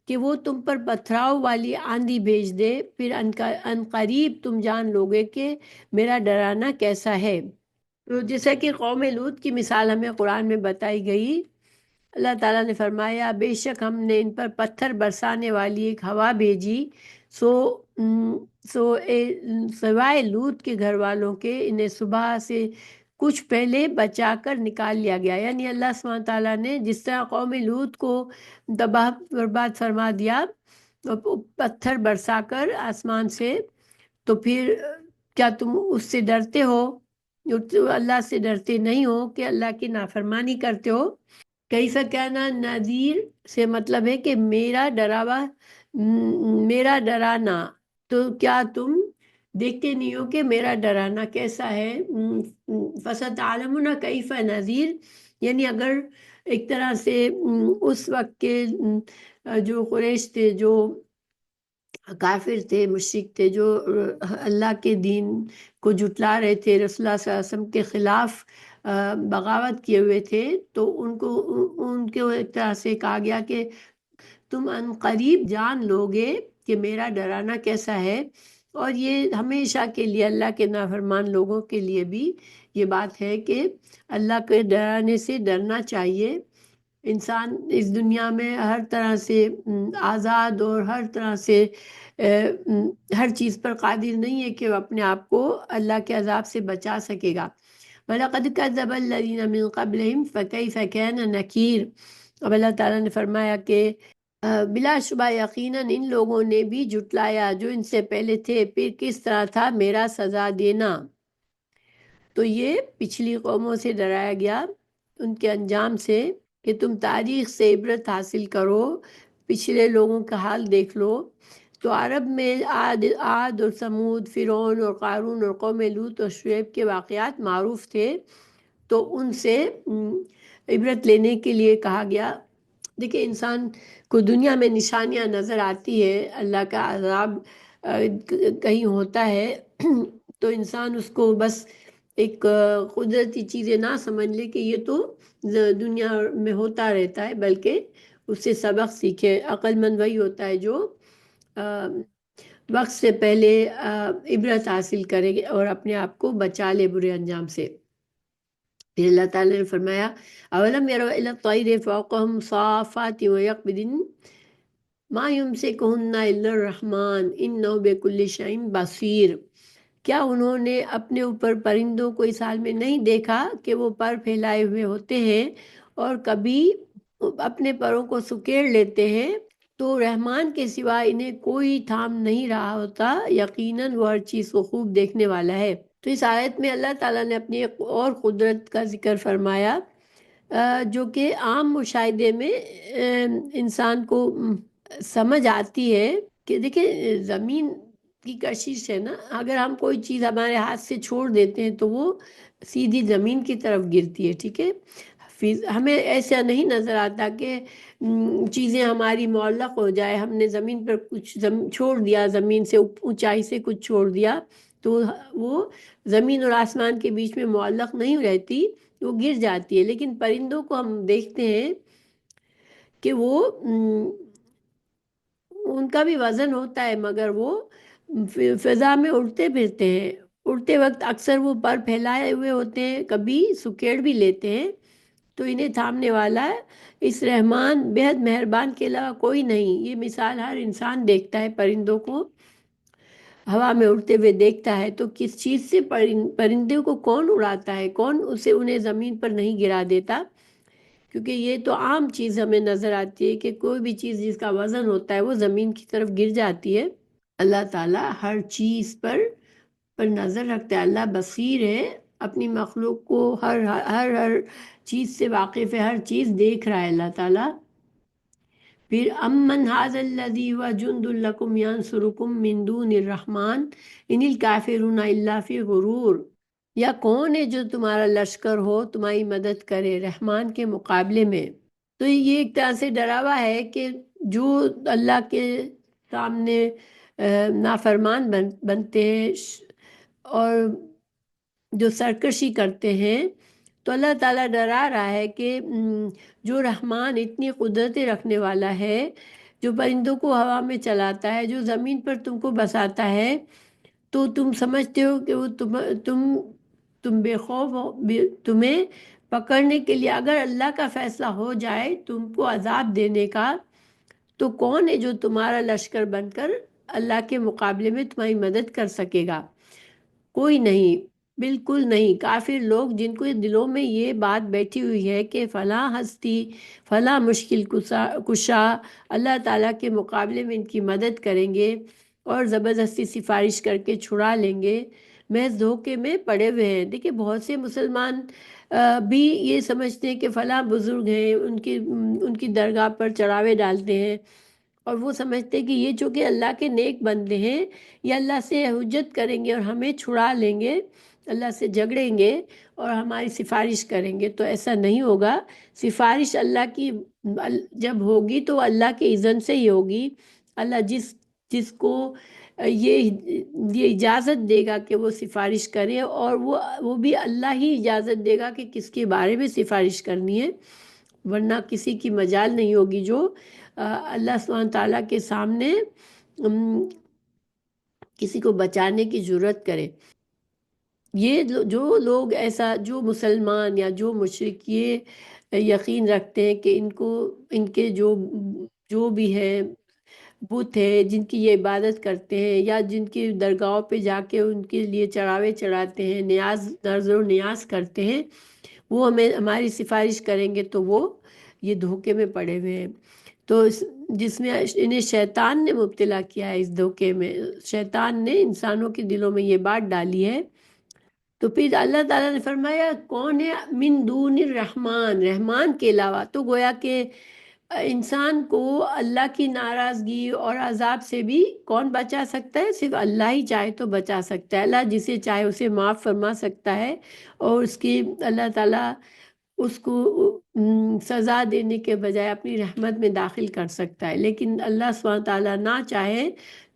کہ وہ تم پر پتھراؤ والی آندھی بھیج دے، پھر ان قریب تم جان لوگے کہ میرا ڈرانا کیسا ہے۔ تو جیسا کہ قوم لوط کی مثال ہمیں قرآن میں بتائی گئی، اللہ تعالیٰ نے فرمایا بے شک ہم نے ان پر پتھر برسانے والی ایک ہوا بھیجی، سوائے لوط کے گھر والوں کے انہیں صبح سے کچھ پہلے بچا کر نکال لیا گیا۔ یعنی اللہ سبحانہ تعالیٰ نے جس طرح قوم لوط کو تباہ برباد فرما دیا پتھر برسا کر آسمان سے، تو پھر کیا تم اس سے ڈرتے ہو؟ اللہ سے ڈرتے نہیں ہو کہ اللہ کی نافرمانی کرتے ہو؟ کیف کان نذیر سے مطلب ہے کہ میرا ڈرانا، تو کیا تم دیکھتے نہیں ہو کہ میرا ڈرانا کیسا ہے؟ فستعلمون کیف نذیر، یعنی اگر ایک طرح سے اس وقت کے جو قریش تھے، جو کافر تھے، مشرک تھے، جو اللہ کے دین کو جھٹلا رہے تھے، رسول اللہ صلی اللہ علیہ وسلم کے خلاف بغاوت کیے ہوئے تھے، تو ان کو ایک طرح سے کہا گیا کہ تم ان قریب جان لوگے کہ میرا ڈرانا کیسا ہے۔ اور یہ ہمیشہ کے لیے اللہ کے نافرمان لوگوں کے لیے بھی یہ بات ہے کہ اللہ کے ڈرانے سے ڈرنا چاہیے۔ انسان اس دنیا میں ہر طرح سے آزاد اور ہر طرح سے ہر چیز پر قادر نہیں ہے کہ وہ اپنے آپ کو اللہ کے عذاب سے بچا سکے گا۔ وَلَقَدْ كَذَّبَ الَّذِينَ مِن قَبْلِهِمْ فَكَيْفَ كَانَ نَكِيرٌ۔ اب اللہ تعالیٰ نے فرمایا کہ بلا شبہ یقیناً ان لوگوں نے بھی جھٹلایا جو ان سے پہلے تھے، پھر کس طرح تھا میرا سزا دینا۔ تو یہ پچھلی قوموں سے ڈرایا گیا ان کے انجام سے کہ تم تاریخ سے عبرت حاصل کرو، پچھلے لوگوں کا حال دیکھ لو۔ تو عرب میں عاد اور سمود، فرعون اور قارون اور قوم لوط اور شعیب کے واقعات معروف تھے، تو ان سے عبرت لینے کے لیے کہا گیا۔ دیکھیں، انسان کو دنیا میں نشانیاں نظر آتی ہے، اللہ کا عذاب کہیں ہوتا ہے تو انسان اس کو بس ایک قدرتی چیزیں نہ سمجھ لے کہ یہ تو دنیا میں ہوتا رہتا ہے، بلکہ اس سے سبق سیکھے۔ عقل مند وہی ہوتا ہے جو وقت سے پہلے عبرت حاصل کرے اور اپنے آپ کو بچا لے برے انجام سے۔ پھر اللہ تعالیٰ نے فرمایا اولم يروا الى الطير فوقهم صافات ويقبضن ما يمسكهن الا الرحمن انه بكل شيء بصير۔ کیا انہوں نے اپنے اوپر پرندوں کو اس حال میں نہیں دیکھا کہ وہ پر پھیلائے ہوئے ہوتے ہیں اور کبھی اپنے پروں کو سکیڑ لیتے ہیں، تو رحمان کے سوا انہیں کوئی تھام نہیں رہا ہوتا، یقیناً وہ ہر چیز کو خوب دیکھنے والا ہے۔ تو اس آیت میں اللہ تعالیٰ نے اپنی ایک اور قدرت کا ذکر فرمایا جو کہ عام مشاہدے میں انسان کو سمجھ آتی ہے کہ دیکھیں زمین کی کشش ہے نا، اگر ہم کوئی چیز ہمارے ہاتھ سے چھوڑ دیتے ہیں تو وہ سیدھی زمین کی طرف گرتی ہے، ٹھیک ہے۔ ہمیں ایسا نہیں نظر آتا کہ چیزیں ہماری معلق ہو جائے، ہم نے زمین پر کچھ چھوڑ دیا، زمین سے اونچائی سے کچھ چھوڑ دیا تو وہ زمین اور آسمان کے بیچ میں معلق نہیں رہتی، وہ گر جاتی ہے۔ لیکن پرندوں کو ہم دیکھتے ہیں کہ وہ ان کا بھی وزن ہوتا ہے، مگر وہ فضا میں اڑتے پھرتے ہیں، اڑتے وقت اکثر وہ پر پھیلائے ہوئے ہوتے ہیں، کبھی سکیڑ بھی لیتے ہیں، تو انہیں تھامنے والا ہے اس رحمان بےحد مہربان کے علاوہ کوئی نہیں۔ یہ مثال ہر انسان دیکھتا ہے، پرندوں کو ہوا میں اڑتے ہوئے دیکھتا ہے، تو کس چیز سے پرندوں کو کون اڑاتا ہے، کون انہیں زمین پر نہیں گرا دیتا؟ کیونکہ یہ تو عام چیز ہمیں نظر آتی ہے کہ کوئی بھی چیز جس کا وزن ہوتا ہے وہ زمین کی طرف گر جاتی ہے۔ اللہ تعالیٰ ہر چیز پر نظر رکھتا ہے، اللہ بصیر ہے، اپنی مخلوق کو ہر چیز سے واقف ہے، ہر چیز دیکھ رہا ہے اللہ تعالیٰ۔ پھر امن ھذا الذی هو جند لکم ینصرکم من دون الرحمن ان الکافرون الا فی غرور۔ یا کون ہے جو تمہارا لشکر ہو، تمہاری مدد کرے رحمان کے مقابلے میں؟ تو یہ ایک طرح سے ڈراوا ہے کہ جو اللہ کے سامنے نافرمان بنتے ہیں اور جو سرکشی کرتے ہیں، تو اللہ تعالیٰ ڈرا رہا ہے کہ جو رحمان اتنی قدرتیں رکھنے والا ہے، جو پرندوں کو ہوا میں چلاتا ہے، جو زمین پر تم کو بساتا ہے، تو تم سمجھتے ہو کہ وہ تم بے خوف ہو، تمہیں پکڑنے کے لیے اگر اللہ کا فیصلہ ہو جائے تم کو عذاب دینے کا، تو کون ہے جو تمہارا لشکر بن کر اللہ کے مقابلے میں تمہاری مدد کر سکے گا؟ کوئی نہیں، بالکل نہیں۔ کافر لوگ جن کو دلوں میں یہ بات بیٹھی ہوئی ہے کہ فلاں ہستی، فلاں مشکل کشا اللہ تعالیٰ کے مقابلے میں ان کی مدد کریں گے اور زبردستی سفارش کر کے چھڑا لیں گے، محض دھوکے میں پڑے ہوئے ہیں۔ دیکھیں بہت سے مسلمان بھی یہ سمجھتے ہیں کہ فلاں بزرگ ہیں، ان کی درگاہ پر چڑھاوے ڈالتے ہیں، اور وہ سمجھتے ہیں کہ یہ چونکہ اللہ کے نیک بندے ہیں، یہ اللہ سے حجت کریں گے اور ہمیں چھڑا لیں گے، اللہ سے جھگڑیں گے اور ہماری سفارش کریں گے۔ تو ایسا نہیں ہوگا۔ سفارش اللہ کی جب ہوگی تو اللہ کے اذن سے ہی ہوگی۔ اللہ جس جس کو یہ اجازت دے گا کہ وہ سفارش کرے، اور وہ بھی اللہ ہی اجازت دے گا کہ کس کے بارے میں سفارش کرنی ہے، ورنہ کسی کی مجال نہیں ہوگی جو اللہ سبحانہ تعالیٰ کے سامنے کسی کو بچانے کی جرات کرے۔ یہ جو لوگ ایسا، جو مسلمان یا جو مشرک یہ یقین رکھتے ہیں کہ ان کے جو بھی ہے بت ہے جن کی یہ عبادت کرتے ہیں، یا جن کی درگاہوں پہ جا کے ان کے لیے چڑھاوے چڑھاتے ہیں، نظر و نیاز کرتے ہیں، وہ ہماری سفارش کریں گے، تو وہ یہ دھوکے میں پڑے ہوئے ہیں۔ تو جس میں انہیں شیطان نے مبتلا کیا ہے، اس دھوکے میں شیطان نے انسانوں کے دلوں میں یہ بات ڈالی ہے۔ تو پھر اللہ تعالیٰ نے فرمایا کون ہے من دون الرحمن، رحمان کے علاوہ۔ تو گویا کہ انسان کو اللہ کی ناراضگی اور عذاب سے بھی کون بچا سکتا ہے؟ صرف اللہ ہی چاہے تو بچا سکتا ہے۔ اللہ جسے چاہے اسے معاف فرما سکتا ہے، اور اس کی اللہ تعالیٰ اس کو سزا دینے کے بجائے اپنی رحمت میں داخل کر سکتا ہے۔ لیکن اللہ سبحانہ تعالیٰ نہ چاہے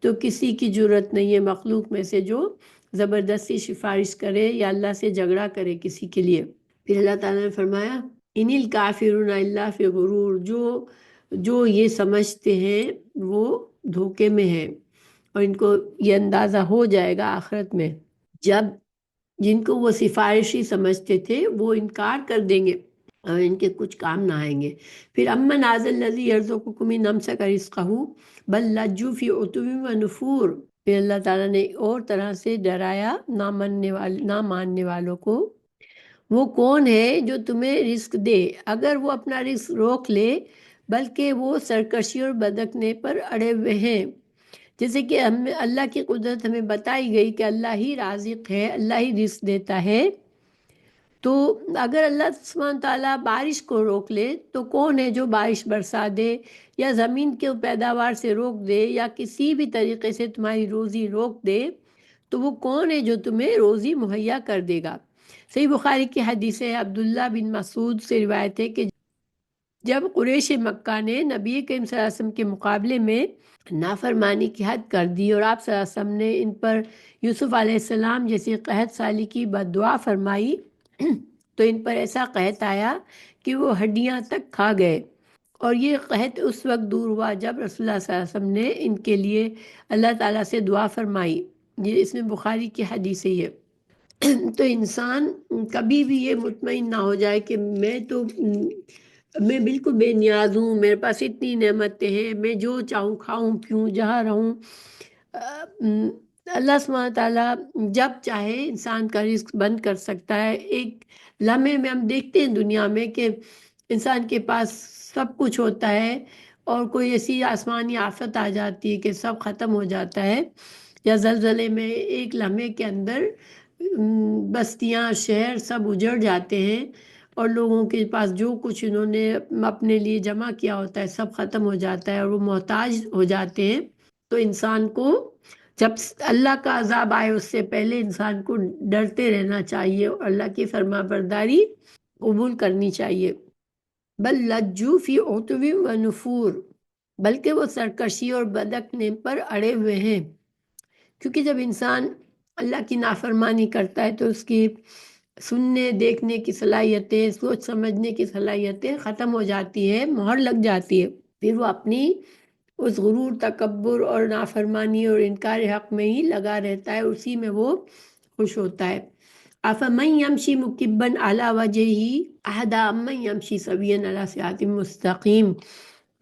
تو کسی کی جرت نہیں ہے مخلوق میں سے جو زبردستی سفارش کرے یا اللہ سے جھگڑا کرے کسی کے لیے۔ پھر اللہ تعالیٰ نے فرمایا ان الکافرون الا فی غرور، جو یہ سمجھتے ہیں وہ دھوکے میں ہیں، اور ان کو یہ اندازہ ہو جائے گا آخرت میں جب جن کو وہ سفارشی سمجھتے تھے وہ انکار کر دیں گے اور ان کے کچھ کام نہ آئیں گے۔ پھر امن ھذا الذی یرزقکم ان امسک رزقہ بل لجوا فی عتو و نفور۔ پھر اللہ تعالیٰ نے اور طرح سے ڈرایا نہ ماننے والوں کو، وہ کون ہے جو تمہیں رزق دے اگر وہ اپنا رزق روک لے، بلکہ وہ سرکشی اور بدکنے پر اڑے ہوئے ہیں۔ جیسے کہ اللہ کی قدرت ہمیں بتائی گئی کہ اللہ ہی رازق ہے، اللہ ہی رزق دیتا ہے، تو اگر اللہ سبحانہ تعالیٰ بارش کو روک لے تو کون ہے جو بارش برسا دے، یا زمین کے پیداوار سے روک دے، یا کسی بھی طریقے سے تمہاری روزی روک دے، تو وہ کون ہے جو تمہیں روزی مہیا کر دے گا۔ صحیح بخاری کی حدیث ہے، عبداللہ بن مسعود سے روایت ہے کہ جب قریش مکہ نے نبی کریم صلی اللہ علیہ وسلم کے مقابلے میں نافرمانی کی حد کر دی، اور آپ صلی اللہ علیہ وسلم نے ان پر یوسف علیہ السلام جیسی قحط سالی کی بد دعا فرمائی، تو ان پر ایسا قحط آیا کہ وہ ہڈیاں تک کھا گئے۔ اور یہ قحط اس وقت دور ہوا جب رسول اللہ صلی اللہ علیہ وسلم نے ان کے لیے اللہ تعالیٰ سے دعا فرمائی۔ یہ اس میں بخاری کی حدیث ہے۔ تو انسان کبھی بھی یہ مطمئن نہ ہو جائے کہ میں بالکل بے نیاز ہوں، میرے پاس اتنی نعمتیں ہیں، میں جو چاہوں کھاؤں پیوں جہاں رہوں۔ اللہ سبحانہ تعالیٰ جب چاہے انسان کا رزق بند کر سکتا ہے۔ ایک لمحے میں ہم دیکھتے ہیں دنیا میں کہ انسان کے پاس سب کچھ ہوتا ہے، اور کوئی ایسی آسمانی آفت آ جاتی ہے کہ سب ختم ہو جاتا ہے، یا زلزلے میں ایک لمحے کے اندر بستیاں شہر سب اجڑ جاتے ہیں، اور لوگوں کے پاس جو کچھ انہوں نے اپنے لیے جمع کیا ہوتا ہے سب ختم ہو جاتا ہے، اور وہ محتاج ہو جاتے ہیں۔ تو انسان کو جب اللہ کا عذاب آئے اس سے پہلے انسان کو ڈرتے رہنا چاہیے، اور اللہ کی فرما برداری قبول کرنی چاہیے۔ بل لجوا فی عتو و نفور، بلکہ وہ سرکشی اور بدکنے پر اڑے ہوئے ہیں، کیونکہ جب انسان اللہ کی نافرمانی کرتا ہے تو اس کی سننے دیکھنے کی صلاحیتیں، سوچ سمجھنے کی صلاحیتیں ختم ہو جاتی ہے، مہر لگ جاتی ہے، پھر وہ اپنی اس غرور، تکبر اور نافرمانی اور انکار حق میں ہی لگا رہتا ہے، اسی میں وہ خوش ہوتا ہے۔ افمن یمشی مکبا علی وجہہ اہدی امن یمشی سویا علی صراط مستقیم۔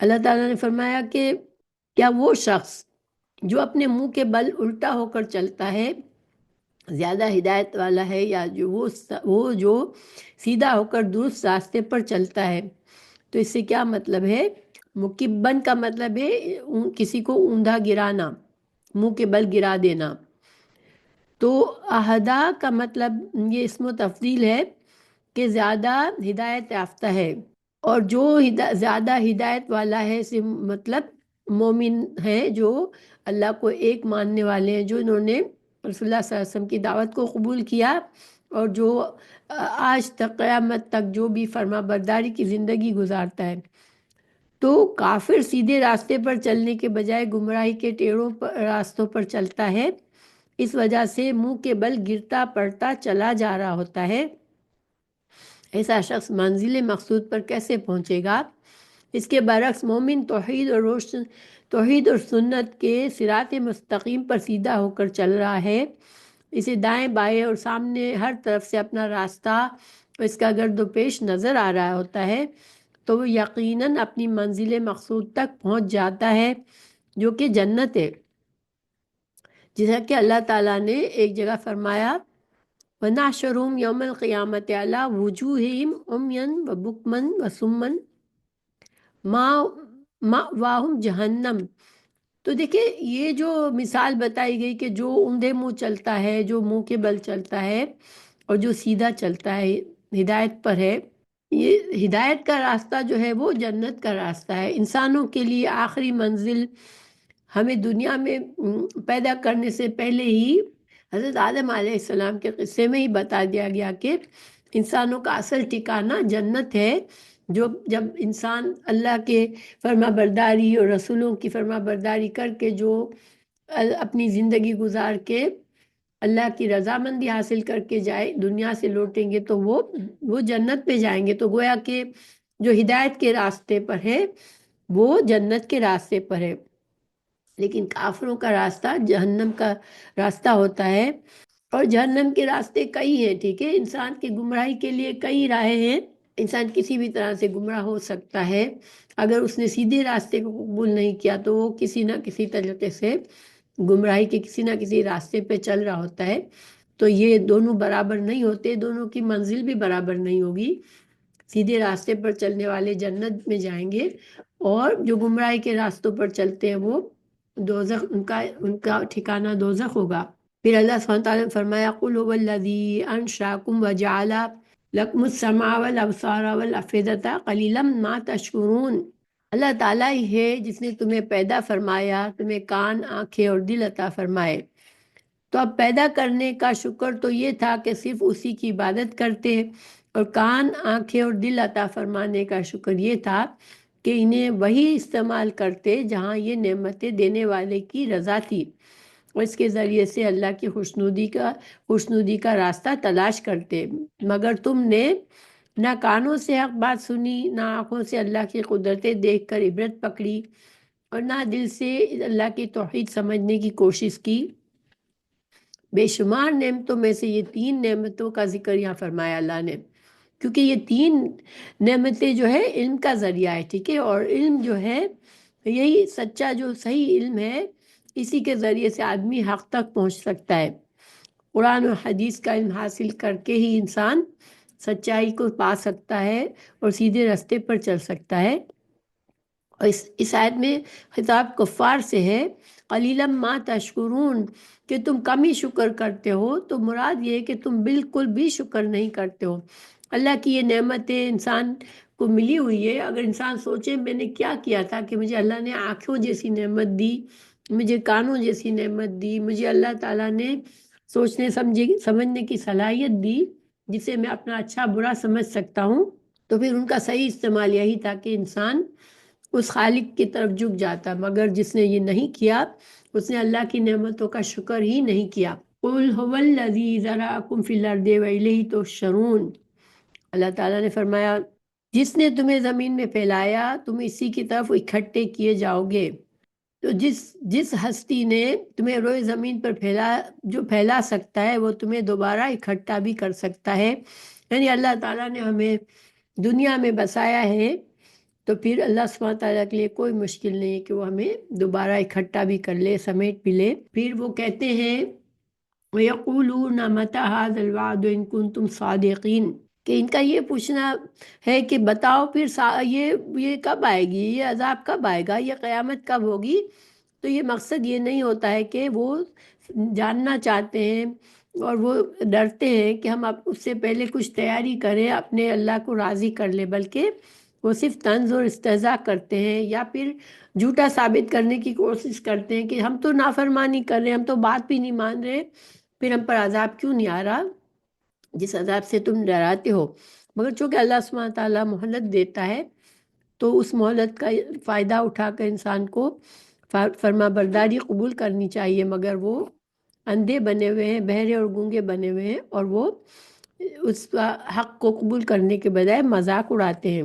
اللہ تعالیٰ نے فرمایا کہ کیا وہ شخص جو اپنے منہ کے بل الٹا ہو کر چلتا ہے زیادہ ہدایت والا ہے، یا وہ جو سیدھا ہو کر درست راستے پر چلتا ہے؟ تو اس سے کیا مطلب ہے؟ مکبن کا مطلب ہے کسی کو اوندھا گرانا، منہ کے بل گرا دینا۔ تو اہدا کا مطلب یہ اسم و تفضیل ہے کہ زیادہ ہدایت یافتہ ہے، اور جو زیادہ ہدایت والا ہے سے مطلب مومن ہے، جو اللہ کو ایک ماننے والے ہیں، جو انہوں نے رسول اللہ صلی اللہ علیہ وسلم کی دعوت کو قبول کیا، اور جو آج تک قیامت تک جو بھی فرما برداری کی زندگی گزارتا ہے۔ تو کافر سیدھے راستے پر چلنے کے بجائے گمراہی کے ٹیڑھوں راستوں پر چلتا ہے، اس وجہ سے منہ کے بل گرتا پڑتا چلا جا رہا ہوتا ہے۔ ایسا شخص منزل مقصود پر کیسے پہنچے گا؟ اس کے برعکس مومن توحید اور سنت کے صراط مستقیم پر سیدھا ہو کر چل رہا ہے۔ اسے دائیں بائیں اور سامنے ہر طرف سے اپنا راستہ اور اس کا گرد و پیش نظر آ رہا ہوتا ہے، تو وہ یقیناً اپنی منزل مقصود تک پہنچ جاتا ہے، جو کہ جنت ہے۔ جیسا کہ اللہ تعالیٰ نے ایک جگہ فرمایا وَنَحْشُرُهُمْ يَوْمَ الْقِيَامَةِ عَلَىٰ وُجُوهِهِمْ عُمْيًا وَبُكْمًا وَصُمًّا مَأْوَاهُمْ جَهَنَّمُ۔ تو دیکھیں یہ جو مثال بتائی گئی کہ جو اندھے منہ چلتا ہے، جو منہ کے بل چلتا ہے اور جو سیدھا چلتا ہے، ہدایت پر ہے، یہ ہدایت کا راستہ جو ہے وہ جنت کا راستہ ہے۔ انسانوں کے لیے آخری منزل ہمیں دنیا میں پیدا کرنے سے پہلے ہی حضرت آدم علیہ السلام کے قصے میں ہی بتا دیا گیا کہ انسانوں کا اصل ٹھکانہ جنت ہے۔ جب انسان اللہ کے فرما برداری اور رسولوں کی فرما برداری کر کے جو اپنی زندگی گزار کے اللہ کی رضامندی حاصل کر کے جائے، دنیا سے لوٹیں گے تو وہ جنت پہ جائیں گے۔ تو گویا کہ جو ہدایت کے راستے پر ہے وہ جنت کے راستے پر ہے، لیکن کافروں کا راستہ جہنم کا راستہ ہوتا ہے۔ اور جہنم کے راستے کئی ہیں، ٹھیک ہے، انسان کی گمراہی کے لیے کئی راہیں ہیں۔ انسان کسی بھی طرح سے گمراہ ہو سکتا ہے، اگر اس نے سیدھے راستے کو قبول نہیں کیا تو وہ کسی نہ کسی طریقے سے گمراہی کے کسی نہ کسی راستے پہ چل رہا ہوتا ہے۔ تو یہ دونوں برابر نہیں ہوتے، دونوں کی منزل بھی برابر نہیں ہوگی۔ سیدھے راستے پر چلنے والے جنت میں جائیں گے، اور جو گمراہی کے راستوں پر چلتے ہیں وہ دوزخ، ان کا ٹھکانہ دوزخ ہوگا۔ پھر اللہ سبحانہ وتعالیٰ نے فرمایا قُلْ هُوَ الَّذِي أَنشَأَكُمْ وَجَعَلَ لَكُمُ السَّمْعَ وَالْأَبْصَارَ وَالْأَفْئِدَةَ قَلِيلًا مَا تَشْكُرُونَ۔ اللہ تعالیٰ ہی ہے جس نے تمہیں پیدا فرمایا، تمہیں کان، آنکھیں اور دل عطا فرمائے۔ تو اب پیدا کرنے کا شکر تو یہ تھا کہ صرف اسی کی عبادت کرتے، اور کان، آنکھیں اور دل عطا فرمانے کا شکر یہ تھا کہ انہیں وہی استعمال کرتے جہاں یہ نعمتیں دینے والے کی رضا تھی، اور اس کے ذریعے سے اللہ کی خوشنودی کا راستہ تلاش کرتے۔ مگر تم نے نہ کانوں سے حق بات سنی، نہ آنکھوں سے اللہ کی قدرتیں دیکھ کر عبرت پکڑی، اور نہ دل سے اللہ کی توحید سمجھنے کی کوشش کی۔ بے شمار نعمتوں میں سے یہ 3 نعمتوں کا ذکر یہاں فرمایا اللہ نے، کیونکہ یہ 3 نعمتیں جو ہے علم کا ذریعہ ہے، ٹھیک ہے، اور علم جو ہے یہی سچا جو صحیح علم ہے، اسی کے ذریعے سے آدمی حق تک پہنچ سکتا ہے۔ قرآن و حدیث کا علم حاصل کر کے ہی انسان سچائی کو پا سکتا ہے اور سیدھے راستے پر چل سکتا ہے۔ اور اس آیت میں خطاب کفار سے ہے قلیلا ما تشکرون، کہ تم کم ہی شکر کرتے ہو۔ تو مراد یہ ہے کہ تم بالکل بھی شکر نہیں کرتے ہو۔ اللہ کی یہ نعمتیں انسان کو ملی ہوئی ہے، اگر انسان سوچے میں نے کیا کیا تھا کہ مجھے اللہ نے آنکھوں جیسی نعمت دی، مجھے کانوں جیسی نعمت دی، مجھے اللہ تعالیٰ نے سوچنے سمجھنے کی صلاحیت دی جسے میں اپنا اچھا برا سمجھ سکتا ہوں، تو پھر ان کا صحیح استعمال یہی تھا کہ انسان اس خالق کی طرف جھک جاتا۔ مگر جس نے یہ نہیں کیا اس نے اللہ کی نعمتوں کا شکر ہی نہیں کیا۔ قُلْ هُوَ الَّذِي ذَرَأَكُمْ فِي الْأَرْضِ وَإِلَيْهِ تُحْشَرُونَ۔ اللہ تعالیٰ نے فرمایا جس نے تمہیں زمین میں پھیلایا تم اسی کی طرف اکٹھے کیے جاؤ گے۔ تو جس ہستی نے تمہیں روئے زمین پر پھیلا سکتا ہے وہ تمہیں دوبارہ اکٹھا بھی کر سکتا ہے۔ یعنی اللہ تعالیٰ نے ہمیں دنیا میں بسایا ہے، تو پھر اللہ سبحانہ تعالیٰ کے لیے کوئی مشکل نہیں ہے کہ وہ ہمیں دوبارہ اکٹھا بھی کر لے، سمیٹ بھی لے۔ پھر وہ کہتے ہیں وَيَقُولُونَ مَتَىٰ هَٰذَا الْوَعْدُ إِن كُنتُمْ صَادِقِينَ، کہ ان کا یہ پوچھنا ہے کہ بتاؤ پھر یہ کب آئے گی، یہ عذاب کب آئے گا، یہ قیامت کب ہوگی۔ تو یہ مقصد یہ نہیں ہوتا ہے کہ وہ جاننا چاہتے ہیں اور وہ ڈرتے ہیں کہ ہم اس سے پہلے کچھ تیاری کریں، اپنے اللہ کو راضی کر لیں، بلکہ وہ صرف طنز اور استہزاء کرتے ہیں، یا پھر جھوٹا ثابت کرنے کی کوشش کرتے ہیں کہ ہم تو نافرمانی کر رہے ہیں، ہم تو بات بھی نہیں مان رہے، پھر ہم پر عذاب کیوں نہیں آ رہا جس عذاب سے تم ڈراتے ہو۔ مگر چونکہ اللہ سبحانہ تعالیٰ مہلت دیتا ہے تو اس مہلت کا فائدہ اٹھا کر انسان کو فرما برداری قبول کرنی چاہیے، مگر وہ اندھے بنے ہوئے ہیں، بہرے اور گونگے بنے ہوئے ہیں، اور وہ اس کا حق کو قبول کرنے کے بجائے مذاق اڑاتے ہیں۔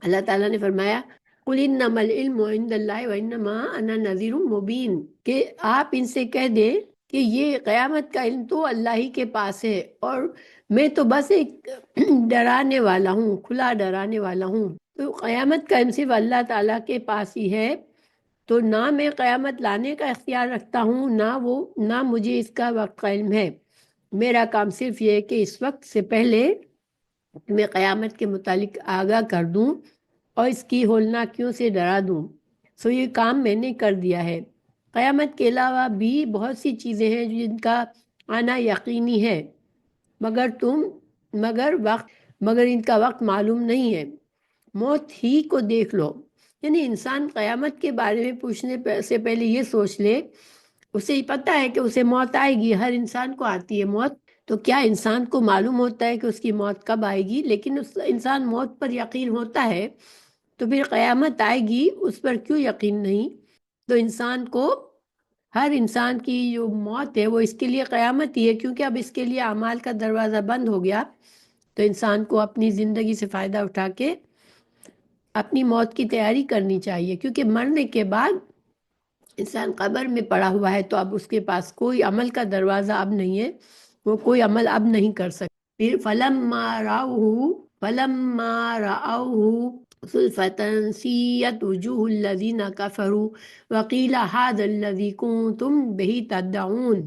اللہ تعالیٰ نے فرمایا قُلْ إِنَّمَا الْعِلْمُ عِنْدَ اللَّهِ وَإِنَّمَا أَنَا نَذِيرٌ مُبِينٌ، کہ آپ ان سے کہہ دیں کہ یہ قیامت کا علم تو اللہ ہی کے پاس ہے، اور میں تو بس ایک ڈرانے والا ہوں، کھلا ڈرانے والا ہوں۔ تو قیامت کا علم صرف اللہ تعالیٰ کے پاس ہی ہے، تو نہ میں قیامت لانے کا اختیار رکھتا ہوں، نہ مجھے اس کا وقت کا علم ہے۔ میرا کام صرف یہ ہے کہ اس وقت سے پہلے میں قیامت کے متعلق آگاہ کر دوں اور اس کی ہولناکیوں سے ڈرا دوں۔ سو یہ کام میں نے کر دیا ہے۔ قیامت کے علاوہ بھی بہت سی چیزیں ہیں جن کا آنا یقینی ہے، مگر ان کا وقت معلوم نہیں ہے۔ موت ہی کو دیکھ لو، یعنی انسان قیامت کے بارے میں پوچھنے سے پہلے یہ سوچ لے، اسے پتہ ہے کہ اسے موت آئے گی، ہر انسان کو آتی ہے موت، تو کیا انسان کو معلوم ہوتا ہے کہ اس کی موت کب آئے گی؟ لیکن اس انسان موت پر یقین ہوتا ہے، تو پھر قیامت آئے گی اس پر کیوں یقین نہیں؟ تو انسان کو، ہر انسان کی جو موت ہے وہ اس کے لیے قیامت ہی ہے، کیونکہ اب اس کے لیے اعمال کا دروازہ بند ہو گیا۔ تو انسان کو اپنی زندگی سے فائدہ اٹھا کے اپنی موت کی تیاری کرنی چاہیے، کیونکہ مرنے کے بعد انسان قبر میں پڑا ہوا ہے، تو اب اس کے پاس کوئی عمل کا دروازہ اب نہیں ہے، وہ کوئی عمل اب نہیں کر سکتا۔ پھر فلما رأوه زلفة سیئت وجوہ الذین کفروا وقیل هذا الذی کنتم به تدعون۔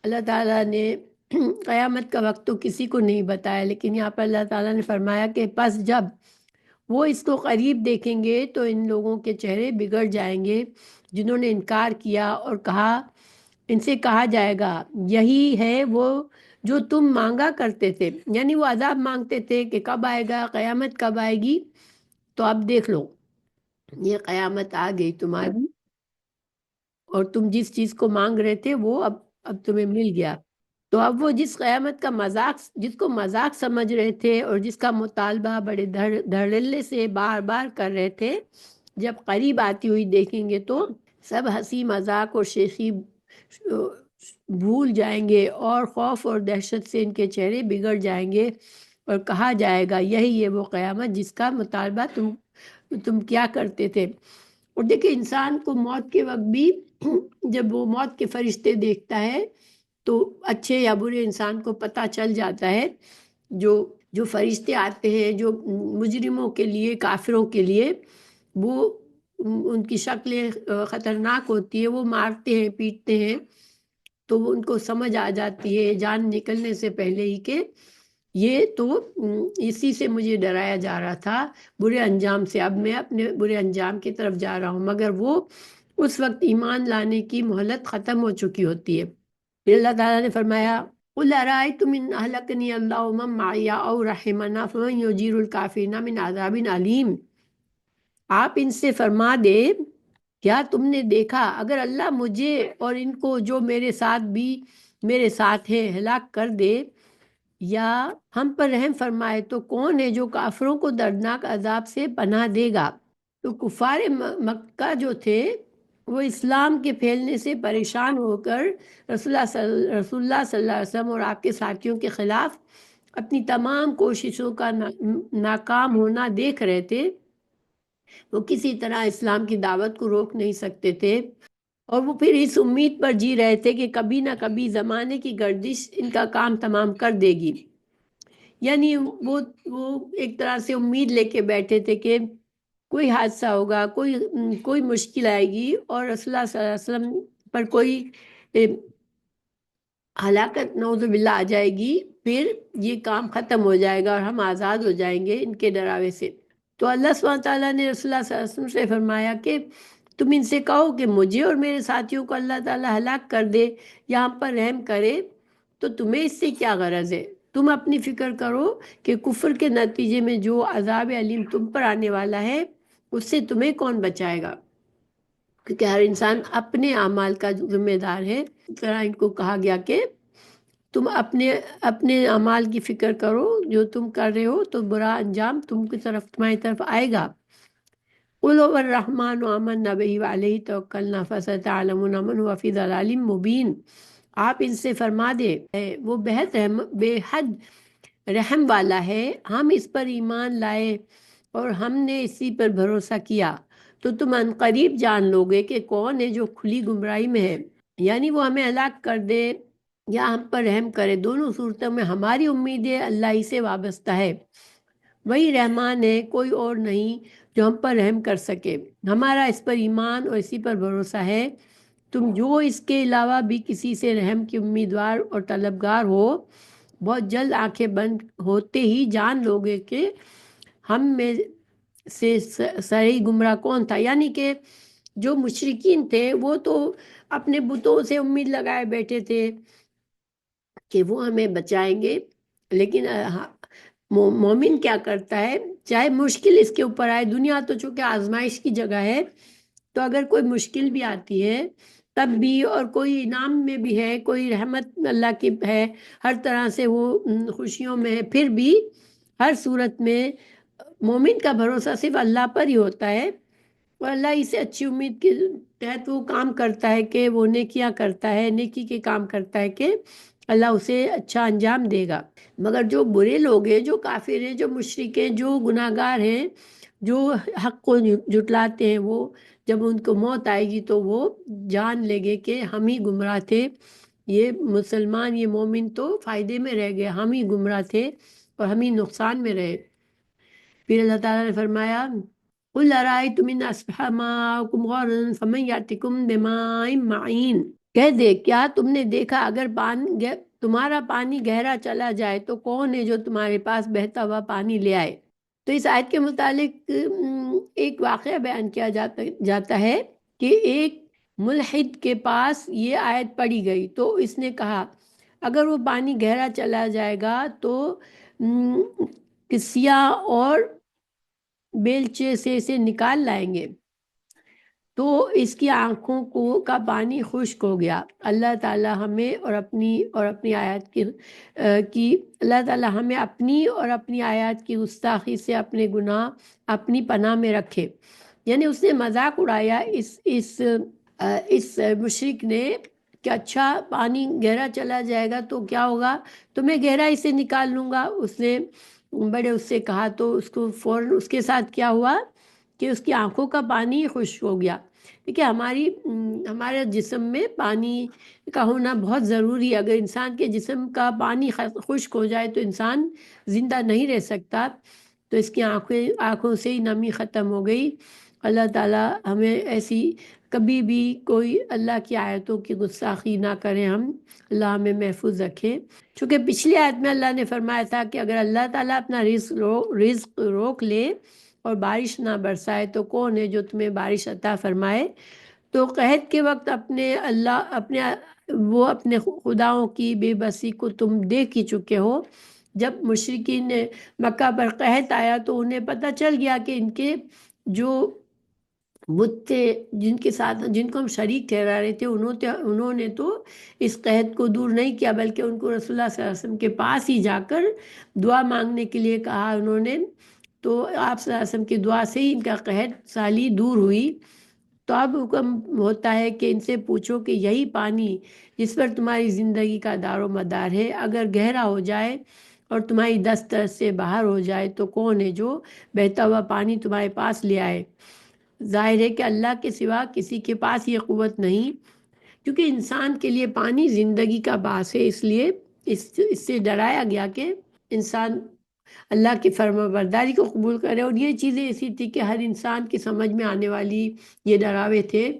اللہ تعالیٰ نے قیامت کا وقت تو کسی کو نہیں بتایا، لیکن یہاں پر اللہ تعالیٰ نے فرمایا کہ پس جب وہ اس کو قریب دیکھیں گے تو ان لوگوں کے چہرے بگڑ جائیں گے جنہوں نے انکار کیا، اور ان سے کہا جائے گا یہی ہے وہ جو تم مانگا کرتے تھے، یعنی وہ عذاب مانگتے تھے کہ کب آئے گا، قیامت کب آئے گی، تو اب دیکھ لو یہ قیامت آ گئی تمہاری، اور تم جس چیز کو مانگ رہے تھے وہ اب تمہیں مل گیا۔ تو اب وہ جس کو مذاق سمجھ رہے تھے اور جس کا مطالبہ بڑے دھڑلے سے بار بار کر رہے تھے، جب قریب آتی ہوئی دیکھیں گے تو سب ہنسی مذاق اور شیخی بھول جائیں گے، اور خوف اور دہشت سے ان کے چہرے بگڑ جائیں گے، اور کہا جائے گا یہی ہے وہ قیامت جس کا مطالبہ تم کیا کرتے تھے۔ اور دیکھیں انسان کو موت کے وقت بھی جب وہ موت کے فرشتے دیکھتا ہے تو اچھے یا برے انسان کو پتہ چل جاتا ہے۔ جو فرشتے آتے ہیں جو مجرموں کے لیے، کافروں کے لیے، وہ ان کی شکلیں خطرناک ہوتی ہے، وہ مارتے ہیں، پیٹتے ہیں، تو وہ ان کو سمجھ آ جاتی ہے جان نکلنے سے پہلے ہی کہ یہ تو اسی سے مجھے ڈرایا جا رہا تھا، برے انجام سے، اب میں اپنے برے انجام کی طرف جا رہا ہوں، مگر وہ اس وقت ایمان لانے کی مہلت ختم ہو چکی ہوتی ہے۔ پھر اللہ تعالیٰ نے فرمایا قُلْ أَرَأَيْتُمْ إِنْ أَهْلَكَنِيَ اللَّهُ وَمَن مَّعِيَ أَوْ رَحِمَنَا فَمَن يُجِيرُ الْكَافِرِينَ مِنْ عَذَابٍ أَلِيمٍ۔ آپ ان سے فرما دے کیا تم نے دیکھا اگر اللہ مجھے اور ان کو جو میرے ساتھ ہے ہلاک کر دے یا ہم پر رحم فرمائے، تو کون ہے جو کافروں کو دردناک عذاب سے پناہ دے گا؟ تو کفار مکہ جو تھے وہ اسلام کے پھیلنے سے پریشان ہو کر رسول اللہ صلی اللہ علیہ وسلم اور آپ کے ساتھیوں کے خلاف اپنی تمام کوششوں کا ناکام ہونا دیکھ رہے تھے۔ وہ کسی طرح اسلام کی دعوت کو روک نہیں سکتے تھے، اور وہ پھر اس امید پر جی رہے تھے کہ کبھی نہ کبھی زمانے کی گردش ان کا کام تمام کر دے گی، یعنی وہ ایک طرح سے امید لے کے بیٹھے تھے کہ کوئی حادثہ ہوگا، کوئی مشکل آئے گی، اور رسول اللہ صلی اللہ علیہ وسلم پر کوئی ہلاکت نعوذ باللہ آ جائے گی، پھر یہ کام ختم ہو جائے گا اور ہم آزاد ہو جائیں گے ان کے ڈراوے سے۔ تو اللہ سبحانہ تعالیٰ نے رسول اللہ صلی اللہ علیہ وسلم سے فرمایا کہ تم ان سے کہو کہ مجھے اور میرے ساتھیوں کو اللہ تعالیٰ ہلاک کر دے یا ہم پر رحم کرے، تو تمہیں اس سے کیا غرض ہے؟ تم اپنی فکر کرو کہ کفر کے نتیجے میں جو عذاب علیم تم پر آنے والا ہے اس سے تمہیں کون بچائے گا، کیونکہ ہر انسان اپنے اعمال کا ذمہ دار ہے۔ اس طرح ان کو کہا گیا کہ تم اپنے اپنے اعمال کی فکر کرو، جو تم کر رہے ہو تو برا انجام تمہاری طرف آئے گا۔ قل هو الرحمن آمنا به وعلیہ توکلنا فستعلمون من هو فی ضلال مبین۔ آپ ان سے فرما دے وہ بے حد رحم والا ہے، ہم اس پر ایمان لائے اور ہم نے اسی پر بھروسہ کیا، تو تم ان قریب جان لوگے کہ کون ہے جو کھلی گمراہی میں ہے، یعنی وہ ہمیں ہلاک کر دے یا ہم پر رحم کرے، دونوں صورتوں میں ہماری امید ہے اللہ ہی سے وابستہ ہے، وہی رحمان ہے، کوئی اور نہیں جو ہم پر رحم کر سکے، ہمارا اس پر ایمان اور اسی پر بھروسہ ہے۔ تم جو اس کے علاوہ بھی کسی سے رحم کی امیدوار اور طلبگار ہو، بہت جلد آنکھیں بند ہوتے ہی جان لوگے کہ ہم میں سے صحیح گمراہ کون تھا، یعنی کہ جو مشرکین تھے وہ تو اپنے بتوں سے امید لگائے بیٹھے تھے کہ وہ ہمیں بچائیں گے، لیکن مومن کیا کرتا ہے، چاہے مشکل اس کے اوپر آئے، دنیا تو چونکہ آزمائش کی جگہ ہے، تو اگر کوئی مشکل بھی آتی ہے تب بھی، اور کوئی انعام میں بھی ہے، کوئی رحمت اللہ کی ہے، ہر طرح سے وہ خوشیوں میں ہے، پھر بھی ہر صورت میں مومن کا بھروسہ صرف اللہ پر ہی ہوتا ہے، اور اللہ ہی سے اچھی امید کے تحت وہ کام کرتا ہے کہ وہ نیکیاں کرتا ہے، نیکی کے کام کرتا ہے کہ اللہ اسے اچھا انجام دے گا۔ مگر جو برے لوگ ہیں، جو کافر ہیں، جو مشرک ہیں، جو گناہ گار ہیں، جو حق کو جھٹلاتے ہیں، وہ جب ان کو موت آئے گی تو وہ جان لیں گے کہ ہم ہی گمراہ تھے، یہ مسلمان، یہ مومن تو فائدے میں رہ گئے، ہم ہی گمراہ تھے اور ہم ہی نقصان میں رہے۔ پھر اللہ تعالیٰ نے فرمایا قُلْ أَرَأَيْتُمْ إِنْ أَصْبَحَ مَاؤُكُمْ غَوْرًا فَمَنْ يَأْتِكُمْ بِمَاءٍ مَعِينٍ۔ کہہ دے کیا تم نے دیکھا اگر تمہارا پانی گہرا چلا جائے تو کون ہے جو تمہارے پاس بہتا ہوا پانی لے آئے۔ تو اس آیت کے متعلق ایک واقعہ بیان کیا جاتا ہے کہ ایک ملحد کے پاس یہ آیت پڑھی گئی تو اس نے کہا اگر وہ پانی گہرا چلا جائے گا تو سیاح اور بیلچے سے اسے نکال لائیں گے، تو اس کی آنکھوں کا پانی خشک ہو گیا۔ اللہ تعالیٰ ہمیں اور اپنی آیات کی اللہ تعالیٰ ہمیں اپنی اور اپنی آیات کی گستاخی سے اپنے گناہ اپنی پناہ میں رکھے۔ یعنی اس نے مذاق اڑایا اس مشرک نے کہ اچھا پانی گہرا چلا جائے گا تو کیا ہوگا، تو میں گہرائی سے نکال لوں گا۔ اس نے بڑے اس سے کہا تو اس کو فوراً اس کے ساتھ کیا ہوا کہ اس کی آنکھوں کا پانی خشک ہو گیا۔ دیکھیے ہمارے جسم میں پانی کا ہونا بہت ضروری ہے، اگر انسان کے جسم کا پانی خشک ہو جائے تو انسان زندہ نہیں رہ سکتا، تو اس کی آنکھوں سے ہی نمی ختم ہو گئی۔ اللہ تعالیٰ ہمیں ایسی کبھی بھی کوئی اللہ کی آیتوں کی گستاخی نہ کریں، اللہ ہمیں محفوظ رکھے۔ چونکہ پچھلی آیت میں اللہ نے فرمایا تھا کہ اگر اللہ تعالیٰ اپنا رزق روک لے اور بارش نہ برسائے تو کون ہے جو تمہیں بارش عطا فرمائے۔ تو قحط کے وقت اپنے خداؤں کی بے بسی کو تم دیکھ ہی چکے ہو۔ جب مشرکین نے مکہ پر قحط آیا تو انہیں پتہ چل گیا کہ ان کے جو بت تھے جن کو ہم شریک ٹھہرا رہے تھے، انہوں نے تو اس قحط کو دور نہیں کیا، بلکہ ان کو رسول اللہ صلی اللہ علیہ وسلم کے پاس ہی جا کر دعا مانگنے کے لیے کہا انہوں نے، تو آپ صلی اللہ علیہ وسلم کی دعا سے ہی ان کا قحط سالی دور ہوئی۔ تو اب حکم ہوتا ہے کہ ان سے پوچھو کہ یہی پانی جس پر تمہاری زندگی کا دار و مدار ہے اگر گہرا ہو جائے اور تمہاری دسترس سے باہر ہو جائے تو کون ہے جو بہتا ہوا پانی تمہارے پاس لے آئے۔ ظاہر ہے کہ اللہ کے سوا کسی کے پاس یہ قوت نہیں، کیونکہ انسان کے لیے پانی زندگی کا باعث ہے، اس لیے اس سے ڈرایا گیا کہ انسان اللہ کی فرما برداری کو قبول کرے۔ اور یہ چیزیں ایسی تھی کہ ہر انسان کی سمجھ میں آنے والی یہ ڈراوے تھے،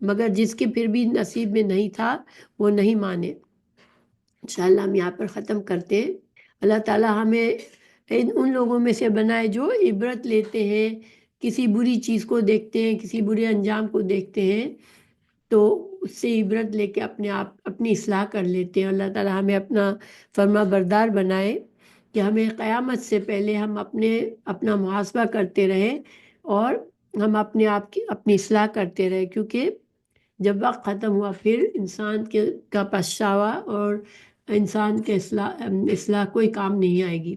مگر جس کے پھر بھی نصیب میں نہیں تھا وہ نہیں مانے۔ انشاءاللہ ہم یہاں پر ختم کرتے ہیں۔ اللہ تعالیٰ ہمیں ان لوگوں میں سے بنائے جو عبرت لیتے ہیں، کسی بری چیز کو دیکھتے ہیں، کسی برے انجام کو دیکھتے ہیں تو اس سے عبرت لے کے اپنی اصلاح کر لیتے ہیں۔ اللہ تعالیٰ ہمیں اپنا فرما بردار بنائے کہ ہمیں قیامت سے پہلے ہم اپنا محاسبہ کرتے رہیں اور ہم اپنے آپ کی اپنی اصلاح کرتے رہیں، کیونکہ جب وقت ختم ہوا پھر انسان کا پچھتاوا اور انسان کے اصلاح کوئی کام نہیں آئے گی۔